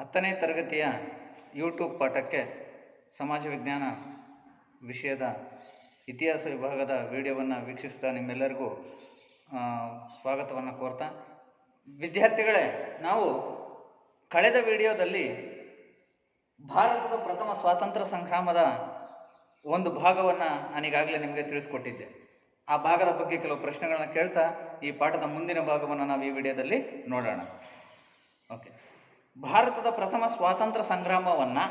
10ನೇ ತರಗತಿಯ ಯೂಟ್ಯೂಬ್ ಪಾಠಕ್ಕೆ ಸಮಾಜ ವಿಜ್ಞಾನ ವಿಷಯದ ಇತಿಹಾಸ ವಿಭಾಗದ ವಿಡಿಯೋವನ್ನು ವೀಕ್ಷಿಸಿದ ನಿಮ್ಮೆಲ್ಲರಿಗೂ ಸ್ವಾಗತವನ್ನು ಕೋರ್ತಾ, ವಿದ್ಯಾರ್ಥಿಗಳೇ, ನಾವು ಕಳೆದ ವಿಡಿಯೋದಲ್ಲಿ ಭಾರತದ ಪ್ರಥಮ ಸ್ವಾತಂತ್ರ್ಯ ಸಂಗ್ರಾಮದ ಒಂದು ಭಾಗವನ್ನು ನಾನೀಗಾಗಲೇ ನಿಮಗೆ ತಿಳಿಸ್ಕೊಟ್ಟಿದ್ದೆ. ಆ ಭಾಗದ ಬಗ್ಗೆ ಕೆಲವು ಪ್ರಶ್ನೆಗಳನ್ನು ಕೇಳ್ತಾ ಈ ಪಾಠದ ಮುಂದಿನ ಭಾಗವನ್ನು ನಾವು ಈ ವಿಡಿಯೋದಲ್ಲಿ ನೋಡೋಣ. ಓಕೆ, ಭಾರತದ ಪ್ರಥಮ ಸ್ವಾತಂತ್ರ್ಯ ಸಂಗ್ರಾಮವನ್ನು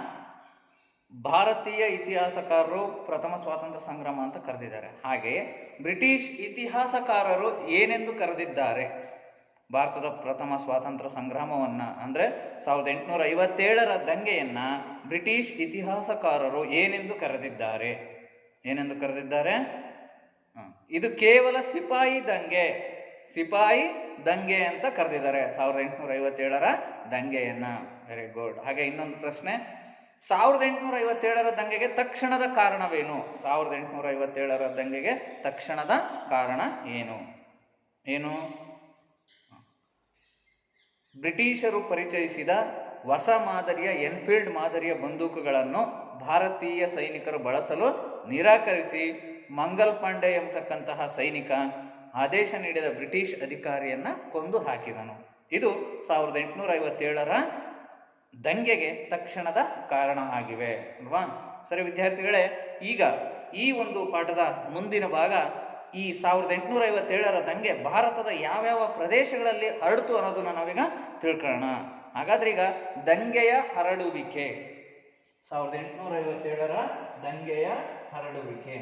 ಭಾರತೀಯ ಇತಿಹಾಸಕಾರರು ಪ್ರಥಮ ಸ್ವಾತಂತ್ರ್ಯ ಸಂಗ್ರಾಮ ಅಂತ ಕರೆದಿದ್ದಾರೆ. ಹಾಗೆಯೇ ಬ್ರಿಟಿಷ್ ಇತಿಹಾಸಕಾರರು ಏನೆಂದು ಕರೆದಿದ್ದಾರೆ? ಭಾರತದ ಪ್ರಥಮ ಸ್ವಾತಂತ್ರ್ಯ ಸಂಗ್ರಾಮವನ್ನು ಅಂದರೆ 1857ರ ದಂಗೆಯನ್ನು ಬ್ರಿಟಿಷ್ ಇತಿಹಾಸಕಾರರು ಏನೆಂದು ಕರೆದಿದ್ದಾರೆ? ಇದು ಕೇವಲ ಸಿಪಾಯಿ ದಂಗೆ ಅಂತ ಕರೆದಿದ್ದಾರೆ 1857ರ ದಂಗೆಯನ್ನು. Very good. ಹಾಗೆ ಇನ್ನೊಂದು ಪ್ರಶ್ನೆ, 1857ರ ದಂಗೆಗೆ ತಕ್ಷಣದ ಕಾರಣವೇನು? 1857ರ ದಂಗೆಗೆ ತಕ್ಷಣದ ಕಾರಣ ಏನು? ಬ್ರಿಟಿಷರು ಪರಿಚಯಿಸಿದ ಹೊಸ ಮಾದರಿಯ ಎನ್ಫೀಲ್ಡ್ ಮಾದರಿಯ ಬಂದೂಕುಗಳನ್ನು ಭಾರತೀಯ ಸೈನಿಕರು ಬಳಸಲು ನಿರಾಕರಿಸಿ ಮಂಗಲ್ ಪಾಂಡೆ ಎಂಬತಕ್ಕಂತಹ ಸೈನಿಕ ಆದೇಶ ನೀಡಿದ ಬ್ರಿಟಿಷ್ ಅಧಿಕಾರಿಯನ್ನು ಕೊಂದು ಹಾಕಿದನು. ಇದು 1857ರ ದಂಗೆಗೆ ತಕ್ಷಣದ ಕಾರಣ ಆಗಿವೆ ಅಲ್ವಾ? ಸರಿ ವಿದ್ಯಾರ್ಥಿಗಳೇ, ಈಗ ಈ ಒಂದು ಪಾಠದ ಮುಂದಿನ ಭಾಗ ಈ 1857ರ ದಂಗೆ ಭಾರತದ ಯಾವ್ಯಾವ ಪ್ರದೇಶಗಳಲ್ಲಿ ಹರಡಿತು ಅನ್ನೋದನ್ನು ನಾವೀಗ ತಿಳ್ಕೊಳ್ಳೋಣ. ಹಾಗಾದ್ರೆ ಈಗ ದಂಗೆಯ ಹರಡುವಿಕೆ, 1857ರ ದಂಗೆಯ ಹರಡುವಿಕೆ.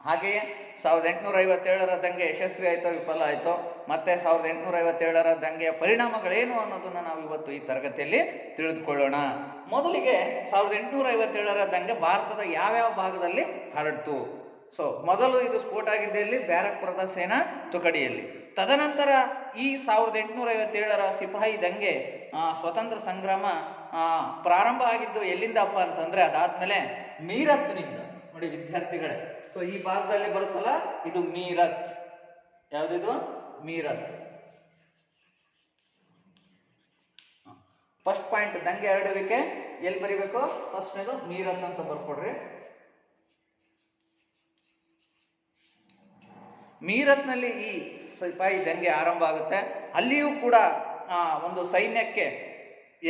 ಹಾಗೆಯೇ 1857ರ ದಂಗೆ ಯಶಸ್ವಿ ಆಯಿತೋ ವಿಫಲ ಆಯಿತೋ, ಮತ್ತೆ 1857ರ ದಂಗೆಯ ಪರಿಣಾಮಗಳೇನು ಅನ್ನೋದನ್ನು ನಾವು ಇವತ್ತು ಈ ತರಗತಿಯಲ್ಲಿ ತಿಳಿದುಕೊಳ್ಳೋಣ. ಮೊದಲಿಗೆ 1857ರ ದಂಗೆ ಭಾರತದ ಯಾವ್ಯಾವ ಭಾಗದಲ್ಲಿ ಹರಡ್ತು? ಮೊದಲು ಇದು ಸ್ಫೋಟ ಆಗಿದ್ದೆಯಲ್ಲಿ ಬ್ಯಾರಕ್ಪುರದ ಸೇನಾ ತುಕಡಿಯಲ್ಲಿ. ತದನಂತರ ಈ 1857ರ ಸಿಪಾಯಿ ದಂಗೆ ಸ್ವತಂತ್ರ ಸಂಗ್ರಾಮ ಪ್ರಾರಂಭ ಆಗಿದ್ದು ಎಲ್ಲಿಂದಪ್ಪ ಅಂತಂದ್ರೆ ಅದಾದ್ಮೇಲೆ ಮೀರತ್ನಿಂದ. ನೋಡಿ ವಿದ್ಯಾರ್ಥಿಗಳೇ, ಈ ಭಾಗದಲ್ಲಿ ಬರುತ್ತಲ್ಲ, ಇದು ಮೀರತ್. ಯಾವ್ದಿದು? ಮೀರತ್. ಫಸ್ಟ್ ಪಾಯಿಂಟ್ ದಂಗೆ ಹರಡುವಿಕೆ ಎಲ್ಲಿ ಬರಿಬೇಕು? ಫಸ್ಟ್ನೇದು ಮೀರತ್ ಅಂತ ಬರ್ಕೊಡ್ರಿ. ಮೀರತ್ನಲ್ಲಿ ಈ ಸಿಪಾಯಿ ದಂಗೆ ಆರಂಭ ಆಗುತ್ತೆ. ಅಲ್ಲಿಯೂ ಕೂಡ ಒಂದು ಸೈನ್ಯಕ್ಕೆ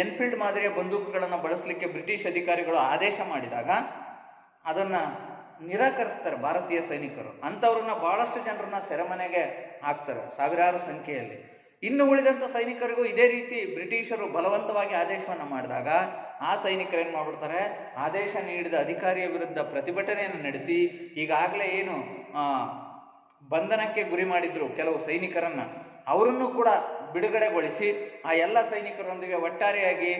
ಎನ್ಫೀಲ್ಡ್ ಮಾದರಿಯ ಬಂದೂಕುಗಳನ್ನು ಬಳಸಲಿಕ್ಕೆ ಬ್ರಿಟಿಷ್ ಅಧಿಕಾರಿಗಳು ಆದೇಶ ಮಾಡಿದಾಗ ಅದನ್ನ ನಿರಾಕರಿಸ್ತಾರೆ ಭಾರತೀಯ ಸೈನಿಕರು. ಅಂಥವ್ರನ್ನ ಬಹಳಷ್ಟು ಜನರನ್ನ ಸೆರೆಮನೆಗೆ ಹಾಕ್ತಾರೆ, ಸಾವಿರಾರು ಸಂಖ್ಯೆಯಲ್ಲಿ. ಇನ್ನು ಉಳಿದಂಥ ಸೈನಿಕರಿಗೂ ಇದೇ ರೀತಿ ಬ್ರಿಟಿಷರು ಬಲವಂತವಾಗಿ ಆದೇಶವನ್ನು ಮಾಡಿದಾಗ ಆ ಸೈನಿಕರು ಏನು ಮಾಡ್ಬಿಡ್ತಾರೆ, ಆದೇಶ ನೀಡಿದ ಅಧಿಕಾರಿಯ ವಿರುದ್ಧ ಪ್ರತಿಭಟನೆಯನ್ನು ನಡೆಸಿ ಈಗಾಗಲೇ ಏನು ಬಂಧನಕ್ಕೆ ಗುರಿ ಮಾಡಿದ್ರು ಕೆಲವು ಸೈನಿಕರನ್ನ, ಅವರನ್ನು ಕೂಡ ಬಿಡುಗಡೆಗೊಳಿಸಿ ಆ ಎಲ್ಲ ಸೈನಿಕರೊಂದಿಗೆ ಒಟ್ಟಾರೆಯಾಗಿ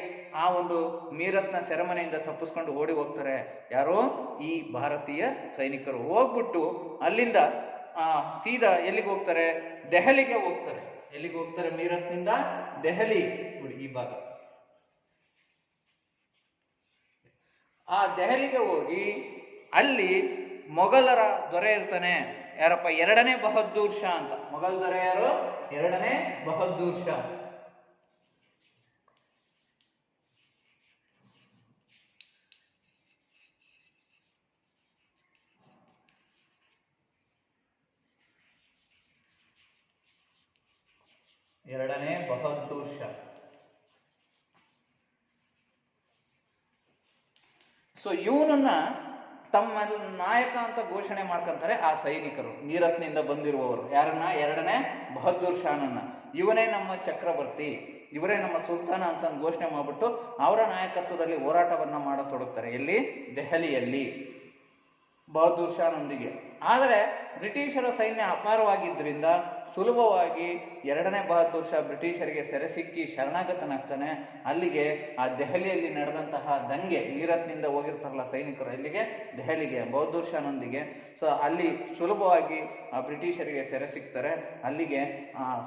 ಆ ಒಂದು ಮೀರತ್ನ ಸೆರೆಮನೆಯಿಂದ ತಪ್ಪಿಸ್ಕೊಂಡು ಓಡಿ ಹೋಗ್ತಾರೆ. ಯಾರೋ ಈ ಭಾರತೀಯ ಸೈನಿಕರು ಹೋಗ್ಬಿಟ್ಟು ಅಲ್ಲಿಂದ ಸೀದಾ ಎಲ್ಲಿಗೆ ಹೋಗ್ತಾರೆ? ದೆಹಲಿಗೆ ಹೋಗ್ತಾರೆ. ಎಲ್ಲಿಗೆ ಹೋಗ್ತಾರೆ? ಮೀರತ್ನಿಂದ ದೆಹಲಿ. ನೋಡಿ ಈ ಭಾಗ. ಆ ದೆಹಲಿಗೆ ಹೋಗಿ ಅಲ್ಲಿ ಮೊಘಲರ ದೊರೆ ಇರ್ತಾನೆ, ಯಾರಪ್ಪ? 2ನೇ ಬಹದ್ದೂರ್ ಶಾ ಅಂತ. ಮೊಘಲ್ ದೊರೆ ಯಾರು? 2ನೇ ಬಹದ್ದೂರ್ ಶಾ. ಇವನನ್ನ ತಮ್ಮ ನಾಯಕ ಅಂತ ಘೋಷಣೆ ಮಾಡ್ಕೊಂತಾರೆ ಆ ಸೈನಿಕರು, ಮೀರತ್ನಿಂದ ಬಂದಿರುವವರು. ಯಾರನ್ನ? 2ನೇ ಬಹದ್ದೂರ್ ಶಾನನ್ನ. ಇವನೇ ನಮ್ಮ ಚಕ್ರವರ್ತಿ, ಇವರೇ ನಮ್ಮ ಸುಲ್ತಾನ ಅಂತ ಘೋಷಣೆ ಮಾಡಿಬಿಟ್ಟು ಅವರ ನಾಯಕತ್ವದಲ್ಲಿ ಹೋರಾಟವನ್ನ ಮಾಡತೊಡಗ್ತಾರೆ. ಎಲ್ಲಿ? ದೆಹಲಿಯಲ್ಲಿ ಬಹದ್ದೂರ್ ಶಾನೊಂದಿಗೆ. ಆದರೆ ಬ್ರಿಟಿಷರ ಸೈನ್ಯ ಅಪಾರವಾಗಿದ್ದರಿಂದ ಸುಲಭವಾಗಿ ಎರಡನೇ ಬಹದ್ದೂರ್ ಶಾ ಬ್ರಿಟಿಷರಿಗೆ ಸೆರೆ ಸಿಕ್ಕಿ ಶರಣಾಗತನಾಗ್ತಾನೆ. ಅಲ್ಲಿಗೆ ಆ ದೆಹಲಿಯಲ್ಲಿ ನಡೆದಂತಹ ದಂಗೆ, ಮೀರತ್ನಿಂದ ಹೋಗಿರ್ತಾರಲ್ಲ ಸೈನಿಕರು ಅಲ್ಲಿಗೆ ದೆಹಲಿಗೆ ಬಹದ್ದೂರ್ ಶಾನೊಂದಿಗೆ. ಸೊ ಅಲ್ಲಿ ಸುಲಭವಾಗಿ ಆ ಬ್ರಿಟಿಷರಿಗೆ ಸೆರೆ ಸಿಗ್ತಾರೆ. ಅಲ್ಲಿಗೆ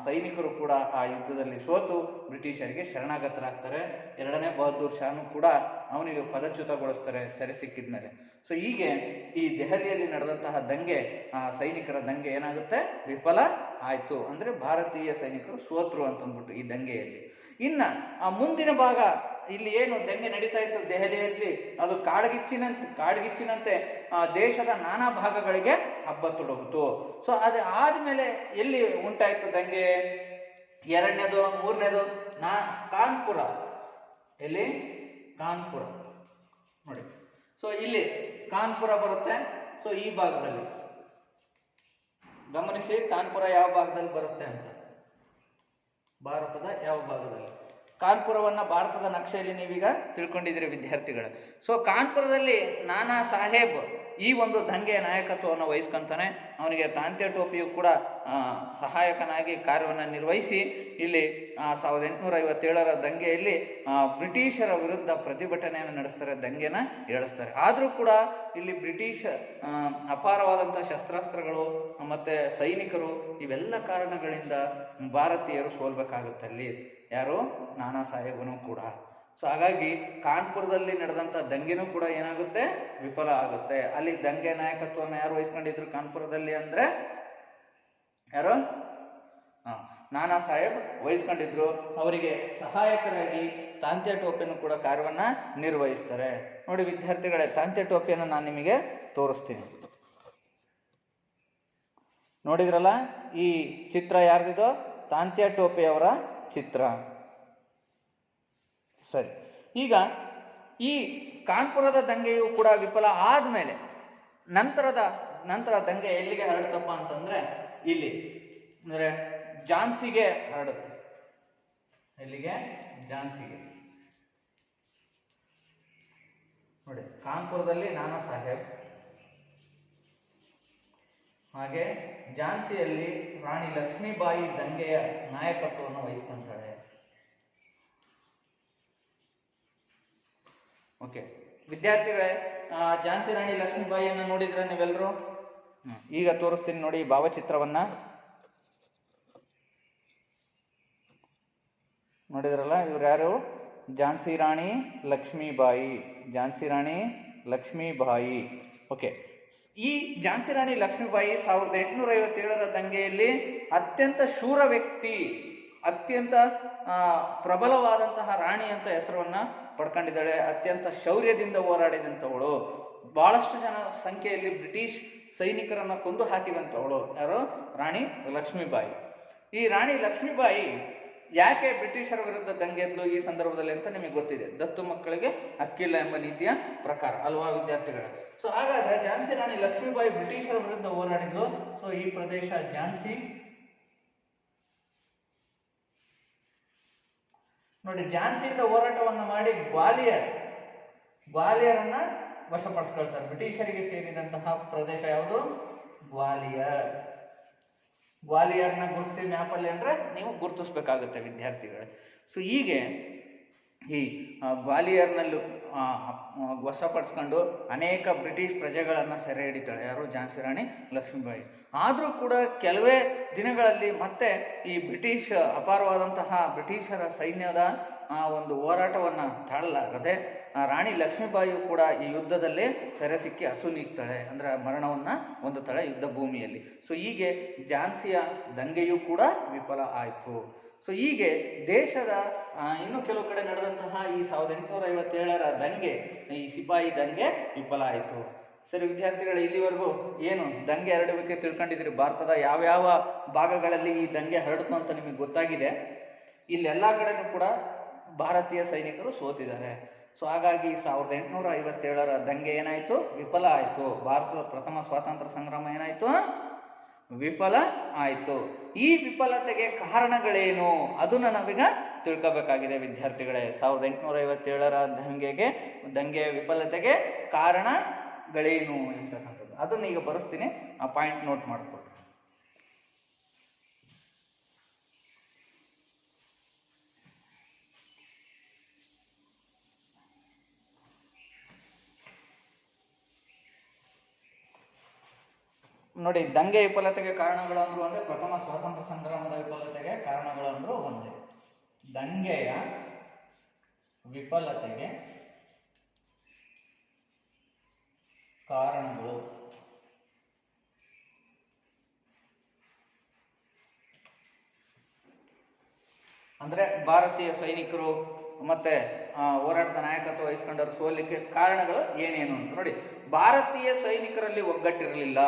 ಸೈನಿಕರು ಕೂಡ ಆ ಯುದ್ಧದಲ್ಲಿ ಸೋತು ಬ್ರಿಟಿಷರಿಗೆ ಶರಣಾಗತರಾಗ್ತಾರೆ. ಎರಡನೇ ಬಹದ್ದೂರ್ ಶಾನು ಕೂಡ ಅವನಿಗೆ ಪದಚ್ಯುತಗೊಳಿಸ್ತಾರೆ ಸೆರೆ ಸಿಕ್ಕಿದ್ಮೇಲೆ. ಸೊ ಹೀಗೆ ಈ ದೆಹಲಿಯಲ್ಲಿ ನಡೆದಂತಹ ದಂಗೆ, ಸೈನಿಕರ ದಂಗೆ ಏನಾಗುತ್ತೆ, ವಿಫಲ ಆಯಿತು. ಅಂದರೆ ಭಾರತೀಯ ಸೈನಿಕರು ಸೋತರು ಅಂತಂದ್ಬಿಟ್ಟು ಈ ದಂಗೆಯಲ್ಲಿ. ಇನ್ನು ಆ ಮುಂದಿನ ಭಾಗ, ಇಲ್ಲಿ ಏನು ದಂಗೆ ನಡೀತಾ ಇತ್ತು ದೆಹಲಿಯಲ್ಲಿ, ಅದು ಕಾಡ್ಗಿಚ್ಚಿನಂತೆ ದೇಶದ ನಾನಾ ಭಾಗಗಳಿಗೆ ಹಬ್ಬ ತೊಡಗಿತು. ಸೊ ಅದು ಆದಮೇಲೆ ಎಲ್ಲಿ ಉಂಟಾಯಿತು ದಂಗೆ? ಎರಡನೇದು, ಮೂರನೇದು ಕಾನ್ಪುರ. ಎಲ್ಲಿ? ಕಾನ್ಪುರ ನೋಡಿ. ಸೊ ಇಲ್ಲಿ ಕಾನ್ಪುರ ಬರುತ್ತೆ. ಸೊ ಈ ಭಾಗದಲ್ಲಿ ಗಮನಿಸಿ, ಕಾನ್ಪುರ ಯಾವ ಭಾಗದಲ್ಲಿ ಬರುತ್ತೆ ಅಂತ. ಭಾರತದ ಯಾವ ಭಾಗದಲ್ಲಿ? ಕಾನ್ಪುರವನ್ನು ಭಾರತದ ನಕ್ಷೆಯಲ್ಲಿ ನೀವೀಗ ತಿಳ್ಕೊಂಡಿದ್ದೀರಿ ವಿದ್ಯಾರ್ಥಿಗಳು. ಸೊ ಕಾನ್ಪುರದಲ್ಲಿ ನಾನಾ ಸಾಹೇಬ್ ಈ ಒಂದು ದಂಗೆಯ ನಾಯಕತ್ವವನ್ನು ವಹಿಸ್ಕೊಂತಾನೆ. ಅವನಿಗೆ ತಾಂತ್ಯ ಟೋಪಿಯು ಕೂಡ ಸಹಾಯಕನಾಗಿ ಕಾರ್ಯವನ್ನು ನಿರ್ವಹಿಸಿ ಇಲ್ಲಿ 1857ರ ದಂಗೆಯಲ್ಲಿ ಬ್ರಿಟಿಷರ ವಿರುದ್ಧ ಪ್ರತಿಭಟನೆಯನ್ನು ನಡೆಸ್ತಾರೆ, ದಂಗೆನ ಏಳಿಸ್ತಾರೆ. ಆದರೂ ಕೂಡ ಇಲ್ಲಿ ಬ್ರಿಟಿಷ್ ಅಪಾರವಾದಂಥ ಶಸ್ತ್ರಾಸ್ತ್ರಗಳು ಮತ್ತು ಸೈನಿಕರು ಇವೆಲ್ಲ ಕಾರಣಗಳಿಂದ ಭಾರತೀಯರು ಸೋಲ್ಬೇಕಾಗುತ್ತೆ. ಅಲ್ಲಿ ಯಾರು? ನಾನಾ ಸಾಹೇಬನು ಕೂಡ. ಸೊ ಹಾಗಾಗಿ ಕಾನ್ಪುರದಲ್ಲಿ ನಡೆದಂಥ ದಂಗೆನೂ ಕೂಡ ಏನಾಗುತ್ತೆ, ವಿಫಲ ಆಗುತ್ತೆ. ಅಲ್ಲಿ ದಂಗೆ ನಾಯಕತ್ವವನ್ನು ಯಾರು ವಹಿಸ್ಕೊಂಡಿದ್ರು ಕಾನ್ಪುರದಲ್ಲಿ ಅಂದರೆ ಯಾರು? ನಾನಾ ಸಾಹೇಬ್ ವಹಿಸ್ಕೊಂಡಿದ್ರು. ಅವರಿಗೆ ಸಹಾಯಕರಾಗಿ ತಾಂತ್ಯ ಟೋಪಿಯನ್ನು ಕೂಡ ಕಾರ್ಯವನ್ನು ನಿರ್ವಹಿಸ್ತಾರೆ. ನೋಡಿ ವಿದ್ಯಾರ್ಥಿಗಳೇ, ತಾಂತ್ಯ ಟೋಪಿಯನ್ನು ನಾನು ನಿಮಗೆ ತೋರಿಸ್ತೀನಿ. ನೋಡಿದ್ರಲ್ಲ, ಈ ಚಿತ್ರ ಯಾರ್ದಿದೋ? ತಾಂತ್ಯ ಟೋಪಿಯವರ ಚಿತ್ರ. ಸರಿ, ಈಗ ಈ ಕಾನ್ಪುರದ ದಂಗೆಯು ಕೂಡ ವಿಫಲ ಆದಮೇಲೆ ನಂತರ ದಂಗೆ ಎಲ್ಲಿಗೆ ಹರಡ್ತಪ್ಪ ಅಂತಂದರೆ ಇಲ್ಲಿ ಅಂದರೆ ಝಾನ್ಸಿಗೆ ಹರಡುತ್ತೆ. ಎಲ್ಲಿಗೆ? ಝಾನ್ಸಿಗೆ. ನೋಡಿ, ಕಾನ್ಪುರದಲ್ಲಿ ನಾನಾ ಸಾಹೇಬ್, ಹಾಗೆ ಝಾನ್ಸಿಯಲ್ಲಿ ರಾಣಿ ಲಕ್ಷ್ಮೀಬಾಯಿ ದಂಗೆಯ ನಾಯಕತ್ವವನ್ನು ವಹಿಸ್ಕೊಂತಾಳೆ. ಓಕೆ ವಿದ್ಯಾರ್ಥಿಗಳೇ, ಝಾನ್ಸಿ ರಾಣಿ ಲಕ್ಷ್ಮೀಬಾಯಿಯನ್ನು ನೋಡಿದ್ರೆ ನೀವೆಲ್ಲರೂ? ಈಗ ತೋರಿಸ್ತೀನಿ ನೋಡಿ ಭಾವಚಿತ್ರವನ್ನು. ನೋಡಿದ್ರಲ್ಲ, ಇವ್ರು ಯಾರು? ಝಾನ್ಸಿ ರಾಣಿ ಲಕ್ಷ್ಮೀಬಾಯಿ. ಝಾನ್ಸಿ ರಾಣಿ ಲಕ್ಷ್ಮೀಬಾಯಿ. ಓಕೆ, ಈ ಝಾನ್ಸಿ ರಾಣಿ ಲಕ್ಷ್ಮೀಬಾಯಿ 1857ರ ದಂಗೆಯಲ್ಲಿ ಅತ್ಯಂತ ಶೂರ ವ್ಯಕ್ತಿ, ಅತ್ಯಂತ ಪ್ರಬಲವಾದಂತಹ ರಾಣಿ ಅಂತ ಹೆಸರನ್ನು ಪಡ್ಕೊಂಡಿದ್ದಾಳೆ. ಅತ್ಯಂತ ಶೌರ್ಯದಿಂದ ಹೋರಾಡಿದಂಥವಳು, ಬಹಳಷ್ಟು ಜನ ಸಂಖ್ಯೆಯಲ್ಲಿ ಬ್ರಿಟಿಷ್ ಸೈನಿಕರನ್ನು ಕೊಂದು ಹಾಕಿದಂಥವಳು. ಯಾರು? ರಾಣಿ ಲಕ್ಷ್ಮೀಬಾಯಿ. ಈ ರಾಣಿ ಲಕ್ಷ್ಮೀಬಾಯಿ ಯಾಕೆ ಬ್ರಿಟಿಷರ ವಿರುದ್ಧ ದಂಗೆ ಎದ್ಲು ಈ ಸಂದರ್ಭದಲ್ಲಿ ಅಂತ ನಿಮಗೆ ಗೊತ್ತಿದೆ. ದತ್ತು ಮಕ್ಕಳಿಗೆ ಹಕ್ಕಿಲ್ಲ ಎಂಬ ನೀತಿಯ ಪ್ರಕಾರ ಅಲ್ವಾ ವಿದ್ಯಾರ್ಥಿಗಳೇ? ಸೊ ಹಾಗಾದ್ರೆ ಝಾನ್ಸಿ ರಾಣಿ ಲಕ್ಷ್ಮೀಬಾಯಿ ಬ್ರಿಟಿಷರ ವಿರುದ್ಧ ಹೋರಾಡಿದ್ಲು. ಸೊ ಈ ಪ್ರದೇಶ ಝಾನ್ಸಿ. ನೋಡಿ, ಝಾನ್ಸಿಯಿಂದ ಹೋರಾಟವನ್ನು ಮಾಡಿ ಗ್ವಾಲಿಯರನ್ನ ವಶಪಡಿಸ್ಕೊಳ್ತಾರೆ. ಬ್ರಿಟಿಷರಿಗೆ ಸೇರಿದಂತಹ ಪ್ರದೇಶ ಯಾವುದು? ಗ್ವಾಲಿಯರ್ನ ಗುರುತಿಸಿ ಮ್ಯಾಪಲ್ಲಿ ಅಂದರೆ ನೀವು ಗುರುತಿಸ್ಬೇಕಾಗುತ್ತೆ ವಿದ್ಯಾರ್ಥಿಗಳೇ. ಸೊ ಹೀಗೆ ಈ ಗ್ವಾಲಿಯರ್ನಲ್ಲೂ ವಶಪಡಿಸ್ಕೊಂಡು ಅನೇಕ ಬ್ರಿಟಿಷ್ ಪ್ರಜೆಗಳನ್ನು ಸೆರೆ ಹಿಡಿತಾಳೆ. ಯಾರು? ಝಾನ್ಸಿ ರಾಣಿ ಲಕ್ಷ್ಮೀಬಾಯಿ. ಆದರೂ ಕೂಡ ಕೆಲವೇ ದಿನಗಳಲ್ಲಿ ಮತ್ತೆ ಈ ಅಪಾರವಾದಂತಹ ಬ್ರಿಟಿಷರ ಸೈನ್ಯದ ಒಂದು ಹೋರಾಟವನ್ನು ತಾಳಲಾಗದೆ ರಾಣಿ ಲಕ್ಷ್ಮೀಬಾಯಿಯು ಕೂಡ ಈ ಯುದ್ಧದಲ್ಲೇ ಸೆರೆ ಸಿಕ್ಕಿ ಅಸುನೀಗ್ತಾಳೆ, ಅಂದರೆ ಮರಣವನ್ನು ಹೊಂದುತ್ತಾಳೆ ಯುದ್ಧ ಭೂಮಿಯಲ್ಲಿ. ಸೊ ಹೀಗೆ ಝಾನ್ಸಿಯ ದಂಗೆಯೂ ಕೂಡ ವಿಫಲ ಆಯಿತು. ಸೊ ಹೀಗೆ ದೇಶದ ಇನ್ನು ಕೆಲವು ಕಡೆ ನಡೆದಂತಹ ಈ 1857ರ ದಂಗೆ, ಈ ಸಿಪಾಯಿ ದಂಗೆ ವಿಫಲ ಆಯಿತು. ಸರಿ ವಿದ್ಯಾರ್ಥಿಗಳು, ಇಲ್ಲಿವರೆಗೂ ಏನು ದಂಗೆ ಹರಡುವಿಕೆ ತಿಳ್ಕೊಂಡಿದ್ದೀರಿ. ಭಾರತದ ಯಾವ್ಯಾವ ಭಾಗಗಳಲ್ಲಿ ಈ ದಂಗೆ ಹರಡ್ತು ಅಂತ ನಿಮಗೆ ಗೊತ್ತಾಗಿದೆ. ಇಲ್ಲೆಲ್ಲ ಕಡೆನೂ ಕೂಡ ಭಾರತೀಯ ಸೈನಿಕರು ಸೋತಿದ್ದಾರೆ. ಸೊ ಹಾಗಾಗಿ 1857ರ ದಂಗೆ ಏನಾಯಿತು? ವಿಫಲ ಆಯಿತು. ಭಾರತದ ಪ್ರಥಮ ಸ್ವಾತಂತ್ರ್ಯ ಸಂಗ್ರಾಮ ಏನಾಯಿತು? ವಿಫಲ ಆಯಿತು. ಈ ವಿಫಲತೆಗೆ ಕಾರಣಗಳೇನು ಅದನ್ನು ನಾವೀಗ ತಿಳ್ಕೋಬೇಕಾಗಿದೆ ವಿದ್ಯಾರ್ಥಿಗಳೇ. 1857ರ ದಂಗೆಯ ವಿಫಲತೆಗೆ ಕಾರಣಗಳೇನು ಅಂತಕ್ಕಂಥದ್ದು ಅದನ್ನು ಈಗ ಬರೆಸ್ತೀನಿ, ಆ ಪಾಯಿಂಟ್ ನೋಟ್ ಮಾಡಿಕೊಡ್ರಿ. ನೋಡಿ, ದಂಗೆ ವಿಫಲತೆಗೆ ಕಾರಣಗಳು ಅಂದ್ರು ಒಂದೇ, ಪ್ರಥಮ ಸ್ವಾತಂತ್ರ್ಯ ಸಂಗ್ರಾಮದ ವಿಫಲತೆಗೆ ಕಾರಣಗಳು ಅಂದ್ರು ಒಂದೇ. ದಂಗೆಯ ವಿಫಲತೆಗೆ ಕಾರಣಗಳು ಅಂದ್ರೆ ಭಾರತೀಯ ಸೈನಿಕರು ಮತ್ತೆ ಹೋರಾಟದ ನಾಯಕತ್ವ ವಹಿಸ್ಕೊಂಡವರು ಸೋಲಿಕ್ಕೆ ಕಾರಣಗಳು ಏನೇನು ಅಂತ ನೋಡಿ. ಭಾರತೀಯ ಸೈನಿಕರಲ್ಲಿ ಒಗ್ಗಟ್ಟಿರಲಿಲ್ಲ,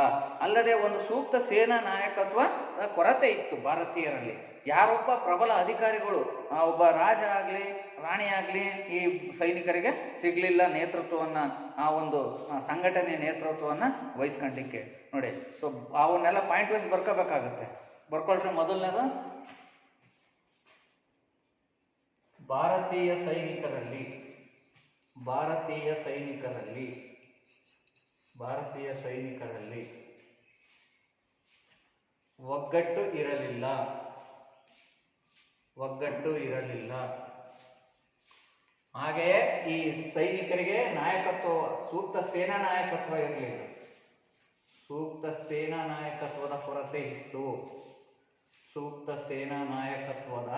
ಅಲ್ಲದೆ ಒಂದು ಸೂಕ್ತ ಸೇನಾ ನಾಯಕತ್ವ ಕೊರತೆ ಇತ್ತು ಭಾರತೀಯರಲ್ಲಿ. ಯಾರೊಬ್ಬ ಪ್ರಬಲ ಅಧಿಕಾರಿಗಳು, ಒಬ್ಬ ರಾಜ ಆಗಲಿ ರಾಣಿ ಆಗಲಿ ಈ ಸೈನಿಕರಿಗೆ ಸಿಗಲಿಲ್ಲ ನೇತೃತ್ವವನ್ನು, ಆ ಒಂದು ಸಂಘಟನೆಯ ನೇತೃತ್ವವನ್ನು ವಹಿಸ್ಕೊಳ್ಳಿಕ್ಕೆ ನೋಡಿ. ಸೊ ಅವನ್ನೆಲ್ಲ ಪಾಯಿಂಟ್ ವೈಸ್ ಬರ್ಕೋಬೇಕಾಗತ್ತೆ. ಬರ್ಕೊಳ್ರೆ ಮೊದಲನೇದು ಭಾರತೀಯ ಸೈನಿಕರಲ್ಲಿ ಒಗ್ಗಟ್ಟು ಇರಲಿಲ್ಲ. ಹಾಗೆಯೇ ಈ ಸೈನಿಕರಿಗೆ ನಾಯಕತ್ವ, ಸೂಕ್ತ ಸೇನಾ ನಾಯಕತ್ವ ಇರಲಿಲ್ಲ. ಸೂಕ್ತ ಸೇನಾ ನಾಯಕತ್ವದ ಕೊರತೆ ಇತ್ತು. ಸೂಕ್ತ ಸೇನಾ ನಾಯಕತ್ವದ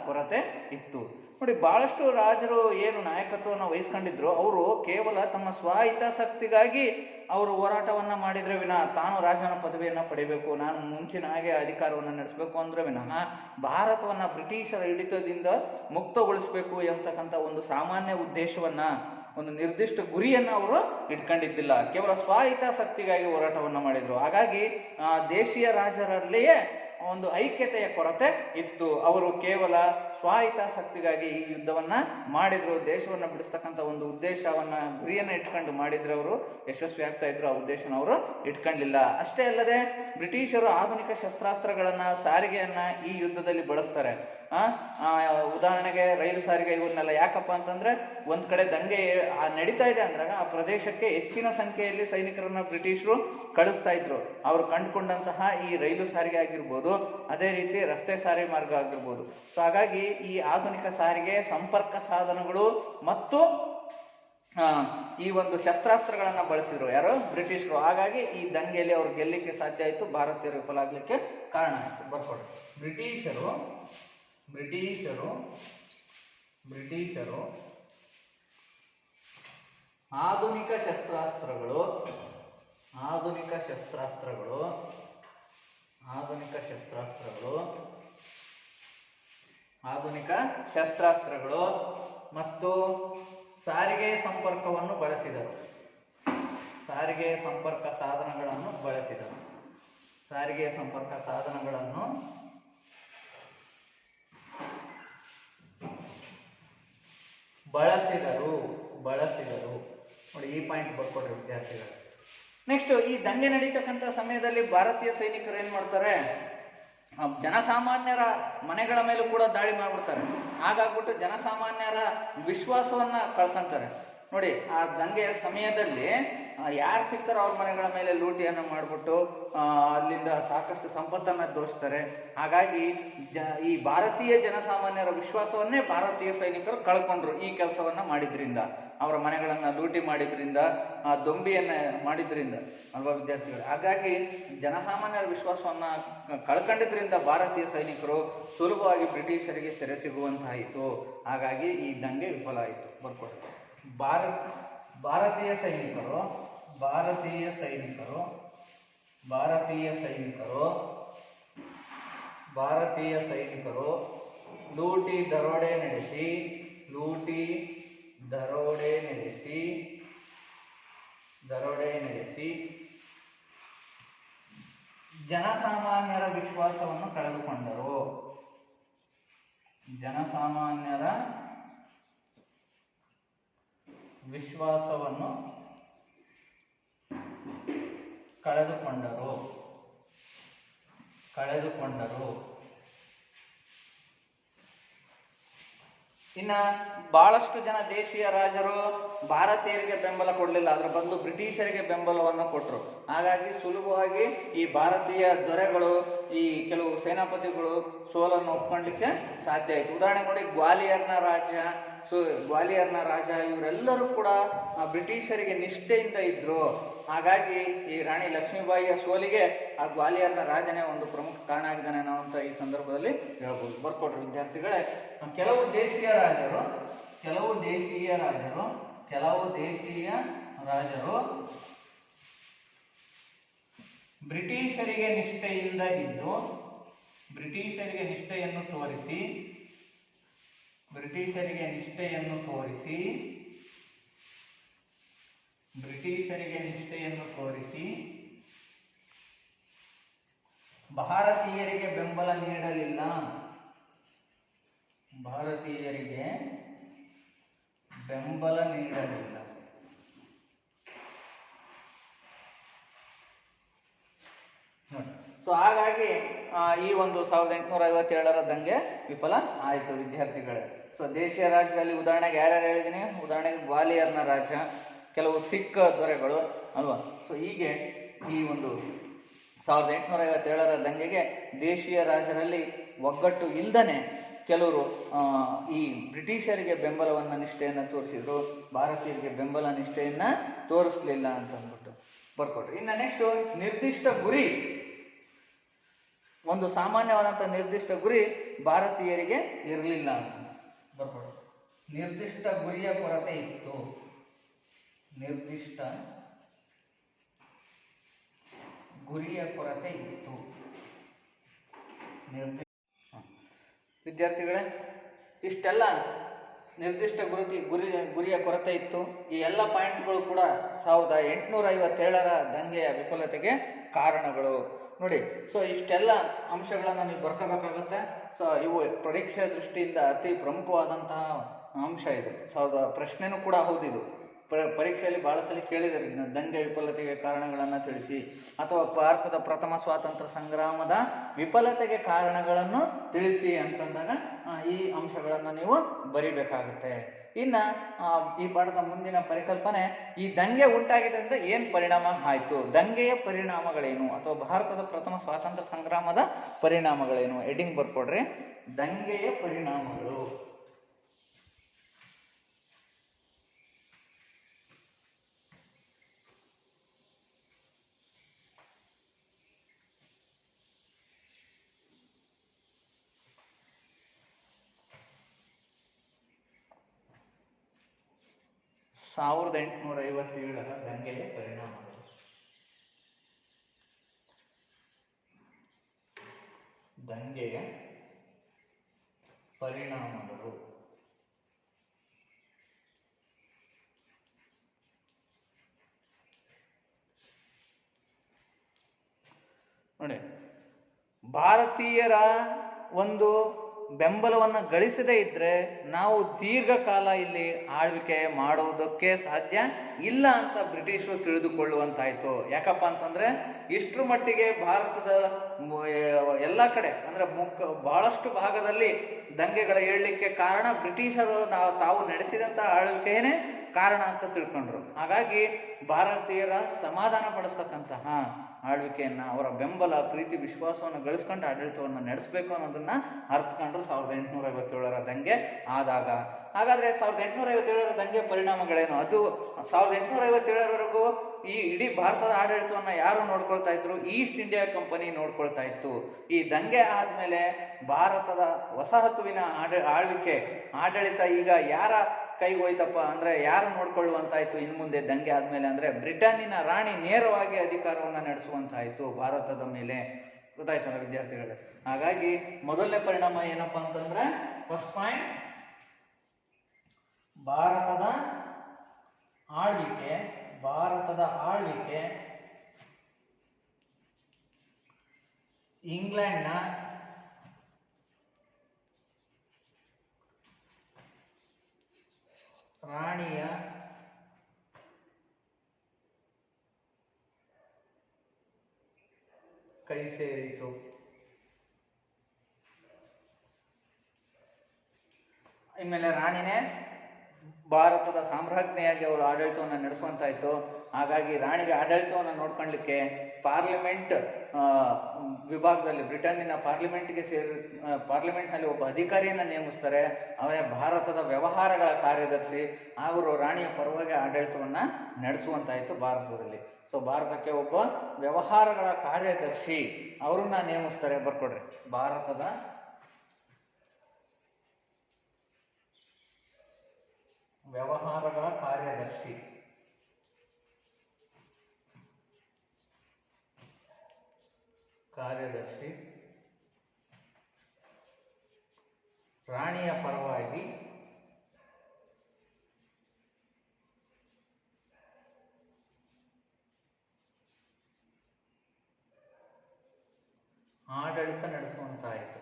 ಕೊರತೆ ಇತ್ತು. ನೋಡಿ, ಬಹಳಷ್ಟು ರಾಜರು ಏನು ನಾಯಕತ್ವವನ್ನು ವಹಿಸ್ಕೊಂಡಿದ್ರು, ಅವರು ಕೇವಲ ತಮ್ಮ ಸ್ವಹಿತಾಸಕ್ತಿಗಾಗಿ ಅವರು ಹೋರಾಟವನ್ನು ಮಾಡಿದ್ರೆ ವಿನಃ ತಾನು ರಾಜನ ಪದವಿಯನ್ನು ಪಡಿಬೇಕು, ನಾನು ಮುಂಚಿನ ಹಾಗೆ ಅಧಿಕಾರವನ್ನು ನಡೆಸಬೇಕು ಅಂದ್ರೆ ವಿನಃ ಭಾರತವನ್ನು ಬ್ರಿಟಿಷರ ಹಿಡಿತದಿಂದ ಮುಕ್ತಗೊಳಿಸಬೇಕು ಎಂಬತಕ್ಕಂಥ ಒಂದು ಸಾಮಾನ್ಯ ಉದ್ದೇಶವನ್ನು, ಒಂದು ನಿರ್ದಿಷ್ಟ ಗುರಿಯನ್ನು ಅವರು ಇಟ್ಕೊಂಡಿದ್ದಿಲ್ಲ. ಕೇವಲ ಸ್ವಹಿತಾಸಕ್ತಿಗಾಗಿ ಹೋರಾಟವನ್ನು ಮಾಡಿದರು. ಹಾಗಾಗಿ ದೇಶೀಯ ರಾಜರಲ್ಲಿಯೇ ಒಂದು ಐಕ್ಯತೆಯ ಕೊರತೆ ಇತ್ತು. ಅವರು ಕೇವಲ ಸ್ವಹಿತಾಸಕ್ತಿಗಾಗಿ ಈ ಯುದ್ಧವನ್ನು ಮಾಡಿದ್ರು. ದೇಶವನ್ನು ಬಿಡಿಸ್ತಕ್ಕಂಥ ಒಂದು ಉದ್ದೇಶವನ್ನು, ಗುರಿಯನ್ನು ಇಟ್ಕೊಂಡು ಮಾಡಿದ್ರೆ ಅವರು ಯಶಸ್ವಿ ಆಗ್ತಾ ಇದ್ರು. ಆ ಉದ್ದೇಶನ ಅವರು ಇಟ್ಕೊಂಡಿಲ್ಲ. ಅಷ್ಟೇ ಅಲ್ಲದೆ ಬ್ರಿಟಿಷರು ಆಧುನಿಕ ಶಸ್ತ್ರಾಸ್ತ್ರಗಳನ್ನು, ಸಾರಿಗೆಯನ್ನು ಈ ಯುದ್ಧದಲ್ಲಿ ಬಳಸ್ತಾರೆ. ಉದಾಹರಣೆಗೆ ರೈಲು ಸಾರಿಗೆ, ಇವನ್ನೆಲ್ಲ ಯಾಕಪ್ಪ ಅಂತಂದ್ರೆ ಒಂದ್ ಕಡೆ ದಂಗೆ ನಡೀತಾ ಇದೆ ಅಂದಾಗ ಆ ಪ್ರದೇಶಕ್ಕೆ ಹೆಚ್ಚಿನ ಸಂಖ್ಯೆಯಲ್ಲಿ ಸೈನಿಕರನ್ನ ಬ್ರಿಟಿಷರು ಕಳಿಸ್ತಾ ಇದ್ರು. ಅವರು ಕಂಡುಕೊಂಡಂತಹ ಈ ರೈಲು ಸಾರಿಗೆ ಆಗಿರ್ಬೋದು, ಅದೇ ರೀತಿ ರಸ್ತೆ ಸಾರಿಗೆ ಮಾರ್ಗ ಆಗಿರ್ಬೋದು. ಸೊ ಹಾಗಾಗಿ ಈ ಆಧುನಿಕ ಸಾರಿಗೆ, ಸಂಪರ್ಕ ಸಾಧನಗಳು ಮತ್ತು ಈ ಒಂದು ಶಸ್ತ್ರಾಸ್ತ್ರಗಳನ್ನು ಬಳಸಿದ್ರು ಯಾರು? ಬ್ರಿಟಿಷರು. ಹಾಗಾಗಿ ಈ ದಂಗೆಯಲ್ಲಿ ಅವ್ರು ಗೆಲ್ಲಲಿಕ್ಕೆ ಸಾಧ್ಯ ಆಯಿತು, ಭಾರತೀಯರು ವಿಫಲ ಆಗಲಿಕ್ಕೆ ಕಾರಣ ಆಯಿತು. ಬರ್ಕೊಡಿ. ಬ್ರಿಟಿಷರು ಆಧುನಿಕ ಶಸ್ತ್ರಾಸ್ತ್ರಗಳು ಮತ್ತು ಸಾರಿಗೆ ಸಂಪರ್ಕವನ್ನು ಬಳಸಿದರು. ಸಾರಿಗೆ ಸಂಪರ್ಕ ಸಾಧನಗಳನ್ನು ಬಳಸಿದರು. ನೋಡಿ, ಈ ಪಾಯಿಂಟ್ ಬರ್ಕೊಡ್ರಿ ವಿದ್ಯಾರ್ಥಿಗಳು. ನೆಕ್ಸ್ಟ್, ಈ ದಂಗೆ ನಡೀತಕ್ಕಂಥ ಸಮಯದಲ್ಲಿ ಭಾರತೀಯ ಸೈನಿಕರು ಏನು ಮಾಡ್ತಾರೆ? ಜನಸಾಮಾನ್ಯರ ಮನೆಗಳ ಮೇಲೂ ಕೂಡ ದಾಳಿ ಮಾಡಿಬಿಡ್ತಾರೆ. ಹಾಗಾಗ್ಬಿಟ್ಟು ಜನಸಾಮಾನ್ಯರ ವಿಶ್ವಾಸವನ್ನ ಕಳ್ಕೊಂತಾರೆ. ನೋಡಿ, ಆ ದಂಗೆಯ ಸಮಯದಲ್ಲಿ ಯಾರು ಸಿಗ್ತಾರೋ ಅವ್ರ ಮನೆಗಳ ಮೇಲೆ ಲೂಟಿಯನ್ನು ಮಾಡಿಬಿಟ್ಟು ಅಲ್ಲಿಂದ ಸಾಕಷ್ಟು ಸಂಪತ್ತನ್ನು ದೋಚ್ತಾರೆ. ಹಾಗಾಗಿ ಈ ಭಾರತೀಯ ಜನಸಾಮಾನ್ಯರ ವಿಶ್ವಾಸವನ್ನೇ ಭಾರತೀಯ ಸೈನಿಕರು ಕಳ್ಕೊಂಡ್ರು ಈ ಕೆಲಸವನ್ನ ಮಾಡಿದ್ರಿಂದ. ಅವರ ಮನೆಗಳನ್ನು ಲೂಟಿ ಮಾಡಿದ್ರಿಂದ, ದೊಂಬಿಯನ್ನು ಮಾಡಿದ್ರಿಂದ ಅಲ್ವಾ ವಿದ್ಯಾರ್ಥಿಗಳು? ಹಾಗಾಗಿ ಜನಸಾಮಾನ್ಯರ ವಿಶ್ವಾಸವನ್ನು ಕಳ್ಕೊಂಡಿದ್ರಿಂದ ಭಾರತೀಯ ಸೈನಿಕರು ಸುಲಭವಾಗಿ ಬ್ರಿಟಿಷರಿಗೆ ಸೆರೆ ಸಿಗುವಂತಾಯಿತು. ಹಾಗಾಗಿ ಈ ದಂಗೆ ವಿಫಲ ಆಯಿತು. ಬರ್ಕೊಡಿ. ಭಾರತೀಯ ಸೈನಿಕರು ಲೂಟಿ ದರೋಡೆ ನಡೆಸಿ ಜನಸಾಮಾನ್ಯರ ವಿಶ್ವಾಸವನ್ನು ಕಳೆದುಕೊಂಡರು. ಇನ್ನು ಬಹಳಷ್ಟು ಜನ ದೇಶೀಯ ರಾಜರು ಭಾರತೀಯರಿಗೆ ಬೆಂಬಲ ಕೊಡಲಿಲ್ಲ, ಅದರ ಬದಲು ಬ್ರಿಟಿಷರಿಗೆ ಬೆಂಬಲವನ್ನು ಕೊಟ್ಟರು. ಹಾಗಾಗಿ ಸುಲಭವಾಗಿ ಈ ಭಾರತೀಯ ದೊರೆಗಳು, ಈ ಕೆಲವು ಸೇನಾಪತಿಗಳು ಸೋಲನ್ನು ಒಪ್ಕೊಳ್ಳಿಕ್ಕೆ ಸಾಧ್ಯ ಆಯಿತು. ಉದಾಹರಣೆ ನೋಡಿ, ಗ್ವಾಲಿಯರ್ನ ರಾಜ ಇವರೆಲ್ಲರೂ ಕೂಡ ಬ್ರಿಟಿಷರಿಗೆ ನಿಷ್ಠೆಯಿಂದ ಇದ್ರು. ಹಾಗಾಗಿ ಈ ರಾಣಿ ಲಕ್ಷ್ಮೀಬಾಯಿಯ ಸೋಲಿಗೆ ಆ ಗ್ವಾಲಿಯರ್ನ ರಾಜನೇ ಒಂದು ಪ್ರಮುಖ ಕಾರಣ ಆಗಿದ್ದಾನೆ ಅಂತ ಈ ಸಂದರ್ಭದಲ್ಲಿ ಹೇಳ್ಬೋದು. ಬರ್ಕೊಟ್ರು ವಿದ್ಯಾರ್ಥಿಗಳೇ. ಕೆಲವು ದೇಶೀಯ ರಾಜರು ಬ್ರಿಟಿಷರಿಗೆ ನಿಷ್ಠೆಯಿಂದ ಇದ್ದು, ಬ್ರಿಟಿಷರಿಗೆ ನಿಷ್ಠೆಯನ್ನು ತೋರಿಸಿ ಭಾರತೀಯರಿಗೆ ಬೆಂಬಲ ನೀಡಲಿಲ್ಲ. ಸೊ ಹಾಗಾಗಿ ಈ ಒಂದು 1857ರ ದಂಗೆ ವಿಫಲ ಆಯಿತು ವಿದ್ಯಾರ್ಥಿಗಳೇ. ಸೊ ದೇಶೀಯ ರಾಜ್ಯದಲ್ಲಿ ಉದಾಹರಣೆಗೆ ಯಾರ್ಯಾರು ಹೇಳಿದ್ದೀನಿ? ಉದಾಹರಣೆಗೆ ಗ್ವಾಲಿಯರ್ನ ರಾಜ, ಕೆಲವು ಸಿಖ್ ದೊರೆಗಳು ಅಲ್ವಾ. ಸೊ ಹೀಗೆ ಈ ಒಂದು 1857ರ ದಂಗೆಗೆ ದೇಶೀಯ ರಾಜರಲ್ಲಿ ಒಗ್ಗಟ್ಟು ಇಲ್ಲದೇ ಕೆಲವರು ಈ ಬ್ರಿಟಿಷರಿಗೆ ಬೆಂಬಲವನ್ನು ನಿಷ್ಠೆಯನ್ನು ತೋರಿಸಿದ್ರು, ಭಾರತೀಯರಿಗೆ ಬೆಂಬಲ ನಿಷ್ಠೆಯನ್ನು ತೋರಿಸಲಿಲ್ಲ ಅಂತ ಅಂದ್ಬಿಟ್ಟು ಬರ್ಕೊಟ್ರು. ಇನ್ನು ನೆಕ್ಸ್ಟು ನಿರ್ದಿಷ್ಟ ಗುರಿ, ಒಂದು ಸಾಮಾನ್ಯವಾದಂಥ ನಿರ್ದಿಷ್ಟ ಗುರಿ ಭಾರತೀಯರಿಗೆ ಇರಲಿಲ್ಲ ಅಂತ ಬರ್ಕೊಟ್ರು. ನಿರ್ದಿಷ್ಟ ಗುರಿಯ ಕೊರತೆ ಇತ್ತು. ವಿದ್ಯಾರ್ಥಿಗಳೇ, ಇಷ್ಟೆಲ್ಲ ನಿರ್ದಿಷ್ಟ ಗುರಿಯ ಕೊರತೆ ಇತ್ತು. ಈ ಎಲ್ಲ ಪಾಯಿಂಟ್ಗಳು ಕೂಡ 1857ರ ದಂಗೆಯ ವಿಫಲತೆಗೆ ಕಾರಣಗಳು ನೋಡಿ. ಸೊ ಇಷ್ಟೆಲ್ಲ ಅಂಶಗಳನ್ನು ನೀವು ಬರ್ಕೋಬೇಕಾಗುತ್ತೆ. ಸೊ ಇವು ಪರೀಕ್ಷೆಯ ದೃಷ್ಟಿಯಿಂದ ಅತಿ ಪ್ರಮುಖವಾದಂತಹ ಅಂಶ ಇದು. ಪ್ರಶ್ನೆನೂ ಕೂಡ ಹೌದಿದು. ಪರೀಕ್ಷೆಯಲ್ಲಿ ಭಾಳ ಸಲ ಕೇಳಿದ್ದಾರೆ, ದಂಗೆ ವಿಫಲತೆಗೆ ಕಾರಣಗಳನ್ನು ತಿಳಿಸಿ, ಅಥವಾ ಭಾರತದ ಪ್ರಥಮ ಸ್ವಾತಂತ್ರ್ಯ ಸಂಗ್ರಾಮದ ವಿಫಲತೆಗೆ ಕಾರಣಗಳನ್ನು ತಿಳಿಸಿ ಅಂತಂದಾಗ ಈ ಅಂಶಗಳನ್ನು ನೀವು ಬರಿಬೇಕಾಗುತ್ತೆ. ಇನ್ನು ಈ ಪಾಠದ ಮುಂದಿನ ಪರಿಕಲ್ಪನೆ, ಈ ದಂಗೆ ಉಂಟಾಗಿದ್ದರಿಂದ ಏನು ಪರಿಣಾಮ ಆಯಿತು, ದಂಗೆಯ ಪರಿಣಾಮಗಳೇನು, ಅಥವಾ ಭಾರತದ ಪ್ರಥಮ ಸ್ವಾತಂತ್ರ್ಯ ಸಂಗ್ರಾಮದ ಪರಿಣಾಮಗಳೇನು. ಹೆಡ್ಡಿಂಗ್ ಬರ್ಕೊಡ್ರಿ, ದಂಗೆಯ ಪರಿಣಾಮಗಳು. ಸಾವಿರದ 1857ರ ದಂಗೆಯ ಪರಿಣಾಮಗಳು. ನೋಡಿ, ಭಾರತೀಯರ ಒಂದು ಬೆಂಬಲವನ್ನು ಗಳಿಸದೇ ಇದ್ದರೆ ನಾವು ದೀರ್ಘಕಾಲ ಇಲ್ಲಿ ಆಳ್ವಿಕೆ ಮಾಡುವುದಕ್ಕೆ ಸಾಧ್ಯ ಇಲ್ಲ ಅಂತ ಬ್ರಿಟಿಷರು ತಿಳಿದುಕೊಳ್ಳುವಂತಾಯಿತು. ಯಾಕಪ್ಪ ಅಂತಂದರೆ ಇಷ್ಟರ ಮಟ್ಟಿಗೆ ಭಾರತದ ಎಲ್ಲ ಕಡೆ ಅಂದರೆ ಬಹಳಷ್ಟು ಭಾಗದಲ್ಲಿ ದಂಗೆಗಳ ಏಳಲಿಕ್ಕೆ ಕಾರಣ ಬ್ರಿಟಿಷರು ತಾವು ನಡೆಸಿದಂಥ ಆಳ್ವಿಕೆಯೇ ಕಾರಣ ಅಂತ ತಿಳ್ಕೊಂಡ್ರು. ಹಾಗಾಗಿ ಭಾರತೀಯರ ಸಮಾಧಾನ ಪಡಿಸ್ತಕ್ಕಂತಹ ಆಳ್ವಿಕೆಯನ್ನು, ಅವರ ಬೆಂಬಲ, ಪ್ರೀತಿ, ವಿಶ್ವಾಸವನ್ನು ಗಳಿಸ್ಕೊಂಡು ಆಡಳಿತವನ್ನು ನಡೆಸಬೇಕು ಅನ್ನೋದನ್ನು ಅರ್ಥಕೊಂಡ್ರು 1857ರ ದಂಗೆ ಆದಾಗ. ಹಾಗಾದರೆ 1857ರ ದಂಗೆ ಪರಿಣಾಮಗಳೇನು? ಅದು 1857ರವರೆಗೂ ಈ ಇಡೀ ಭಾರತದ ಆಡಳಿತವನ್ನು ಯಾರು ನೋಡ್ಕೊಳ್ತಾ ಇದ್ರು? ಈಸ್ಟ್ ಇಂಡಿಯಾ ಕಂಪನಿ ನೋಡ್ಕೊಳ್ತಾ ಇತ್ತು. ಈ ದಂಗೆ ಆದಮೇಲೆ ಭಾರತದ ವಸಾಹತುವಿನ ಆಡಳಿತ ಈಗ ಯಾರ ಕೈಗೋಯ್ತಪ್ಪ ಅಂದರೆ ಯಾರು ನೋಡ್ಕೊಳ್ಳುವಂತಾಯಿತು ಇನ್ನು ಮುಂದೆ ದಂಗೆ ಆದಮೇಲೆ ಅಂದರೆ ಬ್ರಿಟನ್ನಿನ ರಾಣಿ ನೇರವಾಗಿ ಅಧಿಕಾರವನ್ನು ನಡೆಸುವಂತಾಯಿತು ಭಾರತದ ಮೇಲೆ. ಗೊತ್ತಾಯ್ತಲ್ಲ ವಿದ್ಯಾರ್ಥಿಗಳೇ? ಹಾಗಾಗಿ ಮೊದಲನೇ ಪರಿಣಾಮ ಏನಪ್ಪ ಅಂತಂದ್ರೆ, ಫಸ್ಟ್ ಪಾಯಿಂಟ್, ಭಾರತದ ಆಳ್ವಿಕೆ ಇಂಗ್ಲೆಂಡ್ನ ರಾಣಿಯ ಕೈ ಸೇರಿತು. ಇನ್ಮೇಲೆ ರಾಣಿನೇ ಭಾರತದ ಸಾಮ್ರಾಜ್ಞಿಯಾಗಿ ಅವಳು ಆಡಳಿತವನ್ನು ನಡೆಸುವಂತಾಯಿತು. ಹಾಗಾಗಿ ರಾಣಿಗೆ ಆಡಳಿತವನ್ನು ನೋಡ್ಕೊಳ್ಳಿಕ್ಕೆ ಪಾರ್ಲಿಮೆಂಟ್ ವಿಭಾಗದಲ್ಲಿ ಬ್ರಿಟನ್ನಿನ ಪಾರ್ಲಿಮೆಂಟ್ಗೆ ಪಾರ್ಲಿಮೆಂಟ್ನಲ್ಲಿ ಒಬ್ಬ ಅಧಿಕಾರಿಯನ್ನು ನೇಮಿಸ್ತಾರೆ. ಅವರೇ ಭಾರತದ ವ್ಯವಹಾರಗಳ ಕಾರ್ಯದರ್ಶಿ. ಅವರು ರಾಣಿಯ ಪರವಾಗಿ ಆಡಳಿತವನ್ನು ನಡೆಸುವಂತಾಯಿತು ಭಾರತದಲ್ಲಿ. ಸೊ ಭಾರತಕ್ಕೆ ಒಬ್ಬ ವ್ಯವಹಾರಗಳ ಕಾರ್ಯದರ್ಶಿ ಅವ್ರನ್ನ ನೇಮಿಸ್ತಾರೆ. ಬರ್ಕೊಡ್ರಿ, ಭಾರತದ ವ್ಯವಹಾರಗಳ ಕಾರ್ಯದರ್ಶಿ. ರಾಣಿಯ ಪರವಾಗಿ ಆಡಳಿತ ನಡೆಸುವಂತಾಯಿತು.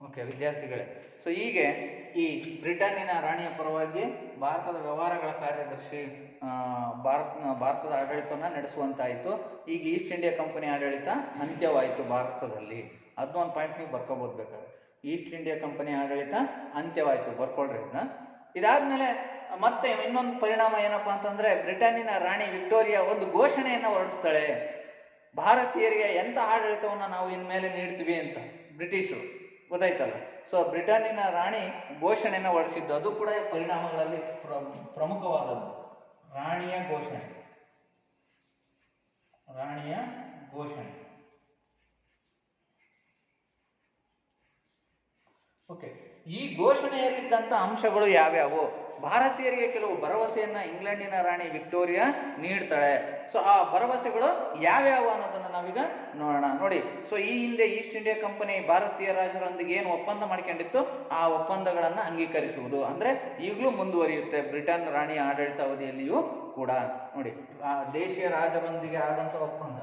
ಓಕೆ ವಿದ್ಯಾರ್ಥಿಗಳೇ, ಸೊ ಹೀಗೆ ಈ ಬ್ರಿಟನ್ನಿನ ರಾಣಿಯ ಪರವಾಗಿ ಭಾರತದ ವ್ಯವಹಾರಗಳ ಕಾರ್ಯದರ್ಶಿ ಭಾರತದ ಆಡಳಿತವನ್ನು ನಡೆಸುವಂತಾಯಿತು. ಈಗ ಈಸ್ಟ್ ಇಂಡಿಯಾ ಕಂಪನಿ ಆಡಳಿತ ಅಂತ್ಯವಾಯಿತು ಭಾರತದಲ್ಲಿ. ಅದನ್ನೊಂದು ಪಾಯಿಂಟ್ ನೀವು ಬರ್ಕೋಬೋದು ಬೇಕಾದ್ರೆ. ಈಸ್ಟ್ ಇಂಡಿಯಾ ಕಂಪನಿ ಆಡಳಿತ ಅಂತ್ಯವಾಯಿತು, ಬರ್ಕೊಳ್ರಿ ಇದನ್ನ. ಇದಾದ್ಮೇಲೆ ಮತ್ತೆ ಇನ್ನೊಂದು ಪರಿಣಾಮ ಏನಪ್ಪಾ ಅಂತಂದ್ರೆ, ಬ್ರಿಟನ್ನಿನ ರಾಣಿ ವಿಕ್ಟೋರಿಯಾ ಒಂದು ಘೋಷಣೆಯನ್ನು ಹೊರಡಿಸ್ತಾಳೆ. ಭಾರತೀಯರಿಗೆ ಎಂಥ ಆಡಳಿತವನ್ನು ನಾವು ಇನ್ಮೇಲೆ ನೀಡ್ತೀವಿ ಅಂತ ಬ್ರಿಟಿಷರು, ಗೊತ್ತಾಯ್ತಲ್ಲ. ಸೊ ಬ್ರಿಟನ್ನಿನ ರಾಣಿ ಘೋಷಣೆಯನ್ನು ಹೊರಡಿಸಿದ್ದು, ಅದು ಕೂಡ ಪರಿಣಾಮಗಳಲ್ಲಿ ಪ್ರಮುಖವಾದದ್ದು. ರಾಣಿಯ ಘೋಷಣೆ. ಓಕೆ, ಈ ಘೋಷಣೆಯಲ್ಲಿದ್ದಂಥ ಅಂಶಗಳು ಯಾವ್ಯಾವು? ಭಾರತೀಯರಿಗೆ ಕೆಲವು ಭರವಸೆಯನ್ನ ಇಂಗ್ಲೆಂಡಿನ ರಾಣಿ ವಿಕ್ಟೋರಿಯಾ ನೀಡ್ತಾಳೆ. ಸೊ ಆ ಭರವಸೆಗಳು ಯಾವ್ಯಾವು ಅನ್ನೋದನ್ನ ನಾವೀಗ ನೋಡೋಣ. ನೋಡಿ, ಸೊ ಈ ಹಿಂದೆ ಈಸ್ಟ್ ಇಂಡಿಯಾ ಕಂಪನಿ ಭಾರತೀಯ ರಾಜರೊಂದಿಗೆ ಏನು ಒಪ್ಪಂದ ಮಾಡ್ಕೊಂಡಿತ್ತು, ಆ ಒಪ್ಪಂದಗಳನ್ನ ಅಂಗೀಕರಿಸುವುದು ಅಂದ್ರೆ ಈಗಲೂ ಮುಂದುವರಿಯುತ್ತೆ ಬ್ರಿಟನ್ ರಾಣಿಯ ಆಡಳಿತಾವಧಿಯಲ್ಲಿಯೂ ಕೂಡ. ನೋಡಿ, ಆ ದೇಶೀಯ ರಾಜರೊಂದಿಗೆ ಆದಂತ ಒಪ್ಪಂದ,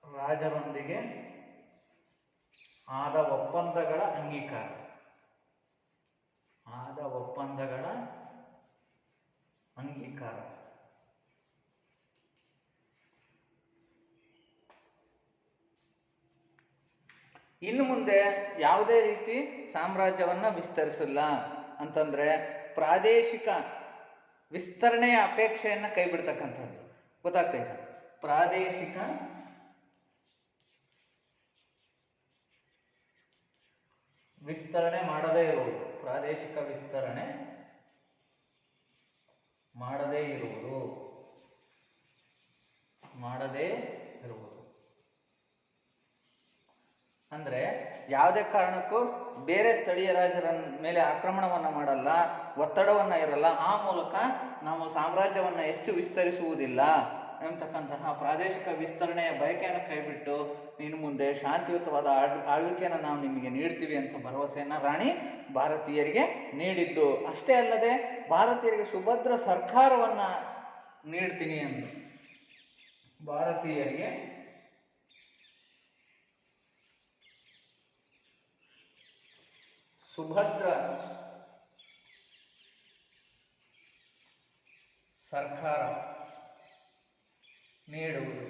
ರಾಜರೊಂದಿಗೆ ಆದ ಒಪ್ಪಂದಗಳ ಅಂಗೀಕಾರ, ಇನ್ನು ಮುಂದೆ ಯಾವುದೇ ರೀತಿ ಸಾಮ್ರಾಜ್ಯವನ್ನ ವಿಸ್ತರಿಸಿಲ್ಲ ಅಂತಂದ್ರೆ ಪ್ರಾದೇಶಿಕ ವಿಸ್ತರಣೆಯ ಅಪೇಕ್ಷೆಯನ್ನ ಕೈ ಬಿಡ್ತಕ್ಕಂಥದ್ದು. ಗೊತ್ತಾಗ್ತೈತೆ? ಪ್ರಾದೇಶಿಕ ವಿಸ್ತರಣೆ ಮಾಡದೇ ಇರುವುದು, ಪ್ರಾದೇಶಿಕ ವಿಸ್ತರಣೆ ಮಾಡದೇ ಇರುವುದು. ಅಂದ್ರೆ ಯಾವುದೇ ಕಾರಣಕ್ಕೂ ಬೇರೆ ಸ್ಥಳೀಯ ರಾಜರ ಮೇಲೆ ಆಕ್ರಮಣವನ್ನ ಮಾಡಲ್ಲ, ಒತ್ತಡವನ್ನ ಇರಲ್ಲ, ಆ ಮೂಲಕ ನಾವು ಸಾಮ್ರಾಜ್ಯವನ್ನ ಹೆಚ್ಚು ವಿಸ್ತರಿಸುವುದಿಲ್ಲ ಎಂಬತಕ್ಕಂತಹ ಪ್ರಾದೇಶಿಕ ವಿಸ್ತರಣೆಯ ಬಯಕೆಯನ್ನು ಕೈಬಿಟ್ಟು ಇನ್ನು ಮುಂದೆ ಶಾಂತಿಯುತವಾದ ಆಳ್ವಿಕೆಯನ್ನು ನಾವು ನಿಮಗೆ ನೀಡ್ತೀವಿ ಅಂತ ಭರವಸೆಯನ್ನ ರಾಣಿ ಭಾರತೀಯರಿಗೆ ನೀಡಿದ್ದು. ಅಷ್ಟೇ ಅಲ್ಲದೆ ಭಾರತೀಯರಿಗೆ ಸುಭದ್ರ ಸರ್ಕಾರವನ್ನ ನೀಡ್ತೀನಿ ಅಂತ ಭಾರತೀಯರಿಗೆ ಸುಭದ್ರ ಸರ್ಕಾರ ನೀಡುವುದು.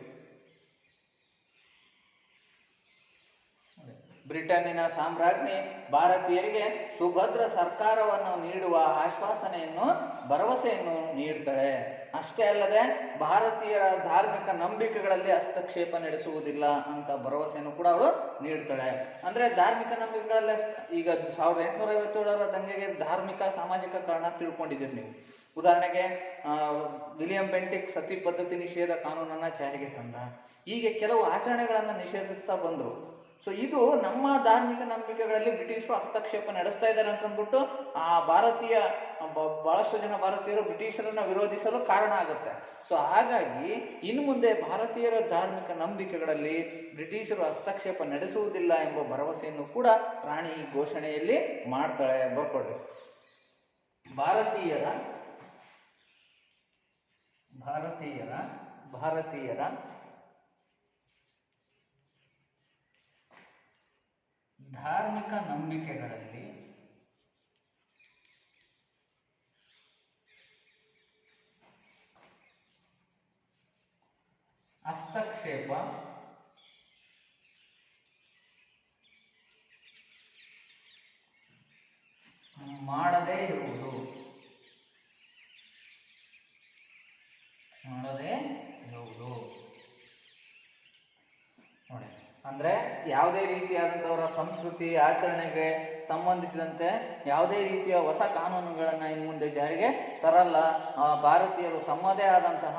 ಬ್ರಿಟನ್ನಿನ ಸಾಮ್ರಾಜ್ಞಿ ಭಾರತೀಯರಿಗೆ ಸುಭದ್ರ ಸರ್ಕಾರವನ್ನು ನೀಡುವ ಆಶ್ವಾಸನೆಯನ್ನು, ಭರವಸೆಯನ್ನು ನೀಡ್ತಾಳೆ. ಅಷ್ಟೇ ಅಲ್ಲದೆ ಭಾರತೀಯರ ಧಾರ್ಮಿಕ ನಂಬಿಕೆಗಳಲ್ಲಿ ಹಸ್ತಕ್ಷೇಪ ನಡೆಸುವುದಿಲ್ಲ ಅಂತ ಭರವಸೆಯನ್ನು ಕೂಡ ಅವಳು ನೀಡ್ತಾಳೆ. ಅಂದ್ರೆ ಧಾರ್ಮಿಕ ನಂಬಿಕೆಗಳಲ್ಲಿ ಈಗ 1857ರ ದಂಗೆಗೆ ಧಾರ್ಮಿಕ ಸಾಮಾಜಿಕ ಕಾರಣ ತಿಳ್ಕೊಂಡಿದ್ದೀರಿ ನೀವು. ಉದಾಹರಣೆಗೆ ವಿಲಿಯಂ ಬೆಂಟಿಕ್ ಸತಿ ಪದ್ಧತಿ ನಿಷೇಧ ಕಾನೂನನ್ನ ಜಾರಿಗೆ ತಂದ. ಹೀಗೆ ಕೆಲವು ಆಚರಣೆಗಳನ್ನು ನಿಷೇಧಿಸ್ತಾ ಬಂದರು. ಸೊ ಇದು ನಮ್ಮ ಧಾರ್ಮಿಕ ನಂಬಿಕೆಗಳಲ್ಲಿ ಬ್ರಿಟಿಷರು ಹಸ್ತಕ್ಷೇಪ ನಡೆಸ್ತಾ ಇದ್ದಾರೆ ಅಂತಂದ್ಬಿಟ್ಟು ಆ ಬಹಳಷ್ಟು ಜನ ಭಾರತೀಯರು ಬ್ರಿಟಿಷರನ್ನ ವಿರೋಧಿಸಲು ಕಾರಣ ಆಗುತ್ತೆ. ಸೊ ಹಾಗಾಗಿ ಇನ್ನು ಮುಂದೆ ಭಾರತೀಯರ ಧಾರ್ಮಿಕ ನಂಬಿಕೆಗಳಲ್ಲಿ ಬ್ರಿಟಿಷರು ಹಸ್ತಕ್ಷೇಪ ನಡೆಸುವುದಿಲ್ಲ ಎಂಬ ಭರವಸೆಯನ್ನು ಕೂಡ ರಾಣಿ ಘೋಷಣೆಯಲ್ಲಿ ಮಾಡ್ತಾಳೆ. ಬರ್ಕೊಡ್ರಿ, ಭಾರತೀಯರ ಧಾರ್ಮಿಕ ನಂಬಿಕೆಗಳಲ್ಲಿ ಹಸ್ತಕ್ಷೇಪ ಮಾಡದೇ ಇರುವುದು. ನೋಡಿ, ಅಂದ್ರೆ ಯಾವುದೇ ರೀತಿಯಾದಂಥವರ ಸಂಸ್ಕೃತಿ ಆಚರಣೆಗೆ ಸಂಬಂಧಿಸಿದಂತೆ ಯಾವುದೇ ರೀತಿಯ ಹೊಸ ಕಾನೂನುಗಳನ್ನು ಇನ್ನು ಮುಂದೆ ಜಾರಿಗೆ ತರಲ್ಲ. ಭಾರತೀಯರು ತಮ್ಮದೇ ಆದಂತಹ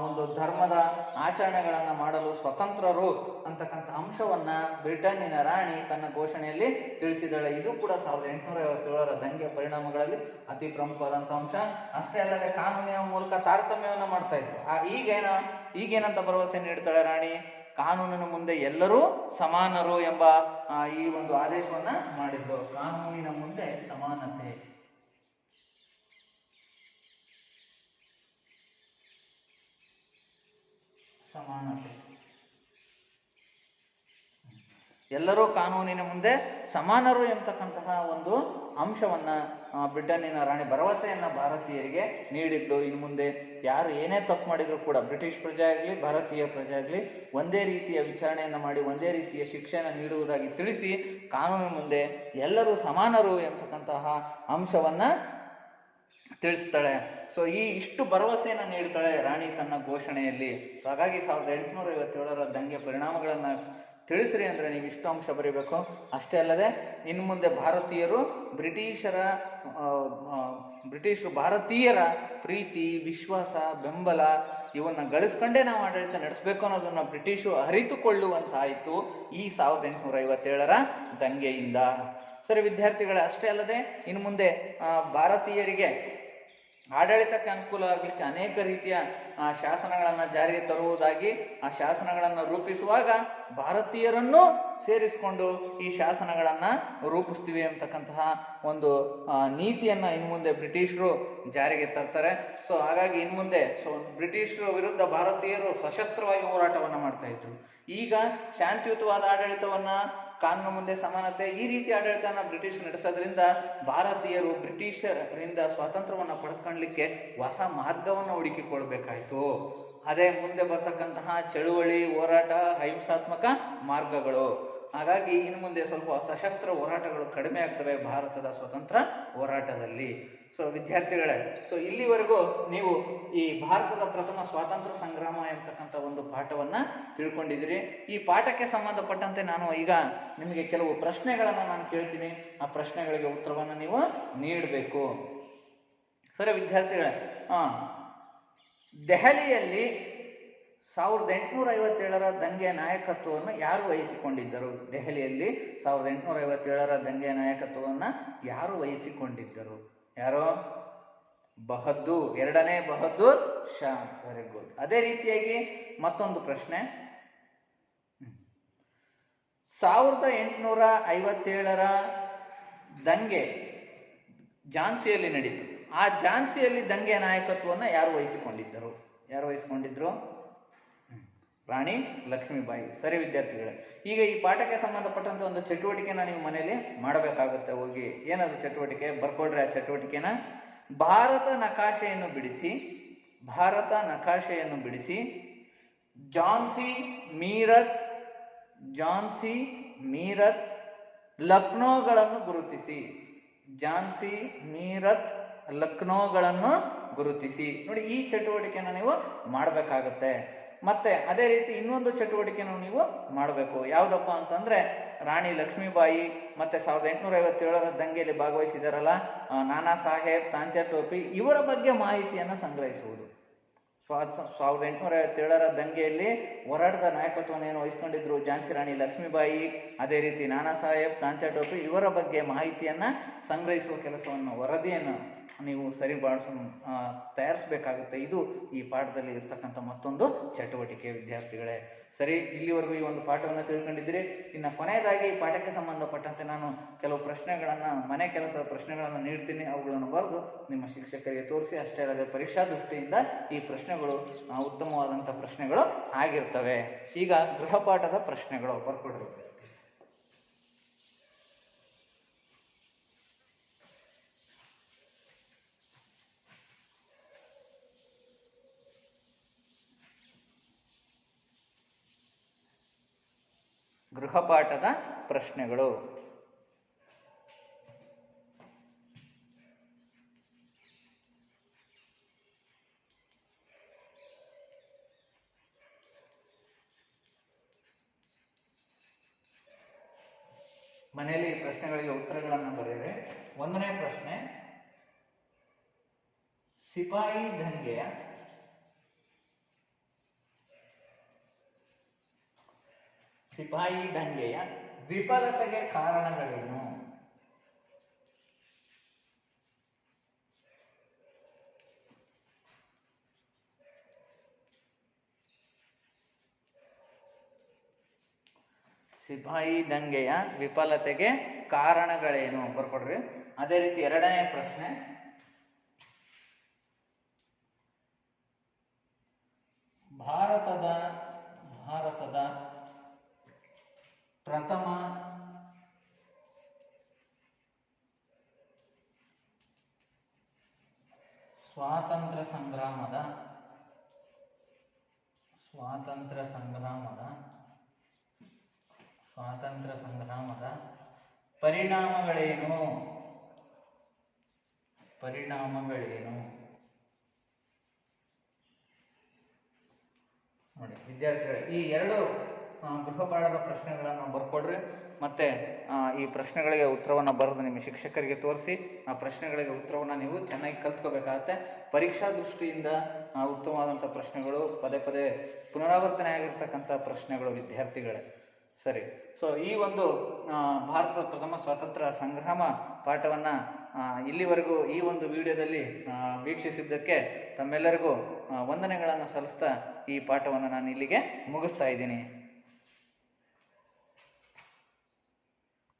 ಒಂದು ಧರ್ಮದ ಆಚರಣೆಗಳನ್ನು ಮಾಡಲು ಸ್ವತಂತ್ರರು ಅಂತಕ್ಕಂಥ ಅಂಶವನ್ನು ಬ್ರಿಟನ್ನಿನ ರಾಣಿ ತನ್ನ ಘೋಷಣೆಯಲ್ಲಿ ತಿಳಿಸಿದ್ದಾಳೆ. ಇದು ಕೂಡ 1857ರ ದಂಗೆಯ ಪರಿಣಾಮಗಳಲ್ಲಿ ಅತಿ ಪ್ರಮುಖವಾದಂಥ ಅಂಶ. ಅಷ್ಟೇ ಅಲ್ಲದೆ ಕಾನೂನಿನ ಮೂಲಕ ತಾರತಮ್ಯವನ್ನು ಮಾಡ್ತಾ ಇದ್ರು. ಈಗೇನಂತ ಭರವಸೆ ನೀಡ್ತಾಳೆ ರಾಣಿ? ಕಾನೂನಿನ ಮುಂದೆ ಎಲ್ಲರೂ ಸಮಾನರು ಎಂಬ ಈ ಒಂದು ಆದೇಶವನ್ನ ಮಾಡಿದ್ರು. ಕಾನೂನಿನ ಮುಂದೆ ಸಮಾನತೆ. ಎಲ್ಲರೂ ಕಾನೂನಿನ ಮುಂದೆ ಸಮಾನರು ಎಂಬತಕ್ಕಂತಹ ಒಂದು ಅಂಶವನ್ನ ಬ್ರಿಟನ್ನಿನ ರಾಣಿ ಭರವಸೆಯನ್ನ ಭಾರತೀಯರಿಗೆ ನೀಡಿದ್ಲು. ಇನ್ನು ಮುಂದೆ ಯಾರು ಏನೇ ತಪ್ಪು ಮಾಡಿದ್ರು ಕೂಡ ಬ್ರಿಟಿಷ್ ಪ್ರಜೆ ಆಗಲಿ ಭಾರತೀಯ ಪ್ರಜೆ ಆಗಲಿ ಒಂದೇ ರೀತಿಯ ವಿಚಾರಣೆಯನ್ನು ಮಾಡಿ ಒಂದೇ ರೀತಿಯ ಶಿಕ್ಷೆಯನ್ನು ನೀಡುವುದಾಗಿ ತಿಳಿಸಿ ಕಾನೂನಿನ ಮುಂದೆ ಎಲ್ಲರೂ ಸಮಾನರು ಎಂಬತಕ್ಕಂತಹ ಅಂಶವನ್ನ ತಿಳಿಸ್ತಾಳೆ. ಸೊ ಇಷ್ಟು ಭರವಸೆಯನ್ನು ನೀಡ್ತಾಳೆ ರಾಣಿ ತನ್ನ ಘೋಷಣೆಯಲ್ಲಿ. ಸೊ ಹಾಗಾಗಿ 1857ರ ದಂಗೆಯ ಪರಿಣಾಮಗಳನ್ನು ತಿಳಿಸ್ರಿ ಅಂದರೆ ನೀವು ಇಷ್ಟು ಅಂಶ ಬರೀಬೇಕು. ಅಷ್ಟೇ ಅಲ್ಲದೆ ಇನ್ನು ಮುಂದೆ ಭಾರತೀಯರು ಬ್ರಿಟಿಷರು ಭಾರತೀಯರ ಪ್ರೀತಿ ವಿಶ್ವಾಸ ಬೆಂಬಲ ಇವನ್ನ ಗಳಿಸ್ಕೊಂಡೇ ನಾವು ಆಡಳಿತ ನಡೆಸಬೇಕು ಅನ್ನೋದನ್ನು ಬ್ರಿಟಿಷರು ಅರಿತುಕೊಳ್ಳುವಂತಾಯಿತು ಈ 1857ರ ದಂಗೆಯಿಂದ. ಸರಿ ವಿದ್ಯಾರ್ಥಿಗಳೇ, ಅಷ್ಟೇ ಅಲ್ಲದೆ ಇನ್ನು ಮುಂದೆ ಭಾರತೀಯರಿಗೆ ಆಡಳಿತಕ್ಕೆ ಅನುಕೂಲ ಆಗಲಿಕ್ಕೆ ಅನೇಕ ರೀತಿಯ ಶಾಸನಗಳನ್ನು ಜಾರಿಗೆ ತರುವುದಾಗಿ ಆ ಶಾಸನಗಳನ್ನು ರೂಪಿಸುವಾಗ ಭಾರತೀಯರನ್ನು ಸೇರಿಸಿಕೊಂಡು ಈ ಶಾಸನಗಳನ್ನು ರೂಪಿಸ್ತೀವಿ ಅಂತಕ್ಕಂತಹ ಒಂದು ನೀತಿಯನ್ನು ಇನ್ನು ಮುಂದೆ ಬ್ರಿಟಿಷರು ಜಾರಿಗೆ ತರ್ತಾರೆ. ಸೊ ಹಾಗಾಗಿ ಇನ್ನು ಮುಂದೆ ಬ್ರಿಟಿಷರ ವಿರುದ್ಧ ಭಾರತೀಯರು ಸಶಸ್ತ್ರವಾಗಿ ಹೋರಾಟವನ್ನು ಮಾಡ್ತಾ ಇದ್ರು. ಈಗ ಶಾಂತಿಯುತವಾದ ಆಡಳಿತವನ್ನು ಕಾನೂನು ಮುಂದೆ ಸಮಾನತೆ ಈ ರೀತಿ ಆಡಳಿತನ ಬ್ರಿಟಿಷ್ ನಡೆಸೋದ್ರಿಂದ ಭಾರತೀಯರು ಬ್ರಿಟಿಷರಿಂದ ಸ್ವಾತಂತ್ರ್ಯವನ್ನು ಪಡೆದುಕೊಳ್ಳಲಿಕ್ಕೆ ಹೊಸ ಮಾರ್ಗವನ್ನು ಹುಡುಕಿಕೊಳ್ಬೇಕಾಯ್ತು. ಅದೇ ಮುಂದೆ ಬರ್ತಕ್ಕಂತಹ ಚಳುವಳಿ ಹೋರಾಟ ಅಹಿಂಸಾತ್ಮಕ ಮಾರ್ಗಗಳು. ಹಾಗಾಗಿ ಇನ್ನು ಮುಂದೆ ಸ್ವಲ್ಪ ಸಶಸ್ತ್ರ ಹೋರಾಟಗಳು ಕಡಿಮೆ ಆಗ್ತವೆ ಭಾರತದ ಸ್ವತಂತ್ರ ಹೋರಾಟದಲ್ಲಿ. ಸೊ ವಿದ್ಯಾರ್ಥಿಗಳೇ, ಇಲ್ಲಿವರೆಗೂ ನೀವು ಈ ಭಾರತದ ಪ್ರಥಮ ಸ್ವಾತಂತ್ರ್ಯ ಸಂಗ್ರಾಮ ಎಂಬತಕ್ಕಂಥ ಒಂದು ಪಾಠವನ್ನ ತಿಳ್ಕೊಂಡಿದ್ದೀರಿ. ಈ ಪಾಠಕ್ಕೆ ಸಂಬಂಧಪಟ್ಟಂತೆ ನಾನು ಈಗ ನಿಮಗೆ ಕೆಲವು ಪ್ರಶ್ನೆಗಳನ್ನು ನಾನು ಕೇಳ್ತೀನಿ. ಆ ಪ್ರಶ್ನೆಗಳಿಗೆ ಉತ್ತರವನ್ನು ನೀವು ನೀಡಬೇಕು. ಸರಿ ವಿದ್ಯಾರ್ಥಿಗಳೇ, ದೆಹಲಿಯಲ್ಲಿ 1857ರ ದಂಗೆಯ ನಾಯಕತ್ವವನ್ನು ಯಾರು ವಹಿಸಿಕೊಂಡಿದ್ದರು? ದೆಹಲಿಯಲ್ಲಿ 1857ರ ದಂಗೆಯ ನಾಯಕತ್ವವನ್ನು ಯಾರು ವಹಿಸಿಕೊಂಡಿದ್ದರು? ಯಾರೋ? ಬಹದ್ದೂರ್, ಎರಡನೇ ಬಹದ್ದೂರ್ ಶಾ. Very good. ಅದೇ ರೀತಿಯಾಗಿ ಮತ್ತೊಂದು ಪ್ರಶ್ನೆ, 1857ರ ದಂಗೆ ಝಾನ್ಸಿಯಲ್ಲಿ ನಡೀತು. ಆ ಝಾನ್ಸಿಯಲ್ಲಿ ದಂಗೆಯ ನಾಯಕತ್ವವನ್ನು ಯಾರು ವಹಿಸಿಕೊಂಡಿದ್ದರು? ಯಾರು ವಹಿಸಿಕೊಂಡಿದ್ರು? ರಾಣಿ ಲಕ್ಷ್ಮೀಬಾಯಿ. ಸರಿ ವಿದ್ಯಾರ್ಥಿಗಳೇ, ಈಗ ಈ ಪಾಠಕ್ಕೆ ಸಂಬಂಧಪಟ್ಟಂತೆ ಒಂದು ಚಟುವಟಿಕೆನ ನೀವು ಮನೆಯಲ್ಲಿ ಮಾಡಬೇಕಾಗುತ್ತೆ. ಹೋಗಿ ಏನದು ಚಟುವಟಿಕೆ ಬರ್ಕೊಡ್ರಿ. ಆ ಚಟುವಟಿಕೆನ ಭಾರತ ನಕಾಶೆಯನ್ನು ಬಿಡಿಸಿ ಝಾನ್ಸಿ, ಮೀರತ್, ಲಕ್ನೋಗಳನ್ನು ಗುರುತಿಸಿ. ಝಾನ್ಸಿ, ಮೀರತ್, ಲಕ್ನೋಗಳನ್ನು ಗುರುತಿಸಿ. ನೋಡಿ, ಈ ಚಟುವಟಿಕೆನ ನೀವು ಮಾಡಬೇಕಾಗತ್ತೆ. ಮತ್ತೆ ಅದೇ ರೀತಿ ಇನ್ನೊಂದು ಚಟುವಟಿಕೆನೂ ನೀವು ಮಾಡಬೇಕು. ಯಾವುದಪ್ಪ ಅಂತಂದ್ರೆ ರಾಣಿ ಲಕ್ಷ್ಮೀಬಾಯಿ ಮತ್ತೆ 1857ರ ದಂಗೆಯಲ್ಲಿ ಭಾಗವಹಿಸಿದಾರಲ್ಲ ನಾನಾ ಸಾಹೇಬ್, ತಾಂತ್ಯಾ ಟೋಪಿ, ಇವರ ಬಗ್ಗೆ ಮಾಹಿತಿಯನ್ನು ಸಂಗ್ರಹಿಸುವುದು. 1857ರ ದಂಗೆಯಲ್ಲಿ ಹೋರಾಟದ ನಾಯಕತ್ವವನ್ನು ಏನು ವಹಿಸ್ಕೊಂಡಿದ್ರು ಝಾನ್ಸಿ ರಾಣಿ ಲಕ್ಷ್ಮೀಬಾಯಿ, ಅದೇ ರೀತಿ ನಾನಾ ಸಾಹೇಬ್, ತಾಂತ್ಯಾ ಟೋಪಿ, ಇವರ ಬಗ್ಗೆ ಮಾಹಿತಿಯನ್ನ ಸಂಗ್ರಹಿಸುವ ಕೆಲಸವನ್ನು, ವರದಿಯನ್ನು ನೀವು ತಯಾರಿಸಬೇಕಾಗುತ್ತೆ. ಇದು ಈ ಪಾಠದಲ್ಲಿ ಇರ್ತಕ್ಕಂಥ ಮತ್ತೊಂದು ಚಟುವಟಿಕೆ ವಿದ್ಯಾರ್ಥಿಗಳೇ. ಸರಿ, ಇಲ್ಲಿವರೆಗೂ ಈ ಒಂದು ಪಾಠವನ್ನು ತಿಳ್ಕೊಂಡಿದ್ದೀರಿ. ಇನ್ನು ಕೊನೆಯದಾಗಿ ಈ ಪಾಠಕ್ಕೆ ಸಂಬಂಧಪಟ್ಟಂತೆ ನಾನು ಕೆಲವು ಪ್ರಶ್ನೆಗಳನ್ನು, ಮನೆ ಕೆಲಸದ ಪ್ರಶ್ನೆಗಳನ್ನು ನೀಡ್ತೀನಿ. ಅವುಗಳನ್ನು ಬರೆದು ನಿಮ್ಮ ಶಿಕ್ಷಕರಿಗೆ ತೋರಿಸಿ. ಅಷ್ಟೇ ಅಲ್ಲದೆ ಪರೀಕ್ಷಾ ದೃಷ್ಟಿಯಿಂದ ಈ ಪ್ರಶ್ನೆಗಳು ಉತ್ತಮವಾದಂಥ ಪ್ರಶ್ನೆಗಳು ಆಗಿರ್ತವೆ. ಈಗ ಗೃಹಪಾಠದ ಪ್ರಶ್ನೆಗಳು ಬರ್ಕೊಡ್ರಿ. ಗೃಹಪಾಠದ ಪ್ರಶ್ನೆಗಳು. ಮನೆಯಲ್ಲಿ ಈ ಪ್ರಶ್ನೆಗಳಿಗೆ ಉತ್ತರಗಳನ್ನು ಬರೆಯಿರಿ. 1ನೇ ಪ್ರಶ್ನೆ, ಸಿಪಾಯಿ ದಂಗೆಯ ವಿಫಲತೆಗೆ ಕಾರಣಗಳೇನು? ಸಿಪಾಯಿ ದಂಗೆಯ ವಿಫಲತೆಗೆ ಕಾರಣಗಳೇನು ಬರ್ಕೊಡ್ರಿ. ಅದೇ ರೀತಿ 2ನೇ ಪ್ರಶ್ನೆ, ಭಾರತದ ಪ್ರಥಮ ಸ್ವಾತಂತ್ರ್ಯ ಸಂಗ್ರಾಮದ ಪರಿಣಾಮಗಳೇನು? ನೋಡಿ ವಿದ್ಯಾರ್ಥಿಗಳೇ, ಈ 2 ಗೃಹಪಾಠದ ಪ್ರಶ್ನೆಗಳನ್ನು ಬರ್ಕೊಡ್ರಿ. ಮತ್ತು ಈ ಪ್ರಶ್ನೆಗಳಿಗೆ ಉತ್ತರವನ್ನು ಬರೆದು ನಿಮ್ಮ ಶಿಕ್ಷಕರಿಗೆ ತೋರಿಸಿ ಆ ಪ್ರಶ್ನೆಗಳಿಗೆ ಉತ್ತರವನ್ನು ನೀವು ಚೆನ್ನಾಗಿ ಕಲ್ತ್ಕೋಬೇಕಾಗತ್ತೆ. ಪರೀಕ್ಷಾ ದೃಷ್ಟಿಯಿಂದ ಉತ್ತಮವಾದಂಥ ಪ್ರಶ್ನೆಗಳು, ಪದೇ ಪದೇ ಪುನರಾವರ್ತನೆ ಆಗಿರ್ತಕ್ಕಂಥ ಪ್ರಶ್ನೆಗಳು ವಿದ್ಯಾರ್ಥಿಗಳೇ. ಸರಿ, ಸೊ ಈ ಒಂದು ಭಾರತದ ಪ್ರಥಮ ಸ್ವಾತಂತ್ರ್ಯ ಸಂಗ್ರಾಮ ಪಾಠವನ್ನು ಇಲ್ಲಿವರೆಗೂ ಈ ಒಂದು ವಿಡಿಯೋದಲ್ಲಿ ವೀಕ್ಷಿಸಿದ್ದಕ್ಕೆ ತಮ್ಮೆಲ್ಲರಿಗೂ ವಂದನೆಗಳನ್ನು ಸಲ್ಲಿಸ್ತಾ ಈ ಪಾಠವನ್ನು ನಾನು ಇಲ್ಲಿಗೆ ಮುಗಿಸ್ತಾ ಇದ್ದೀನಿ.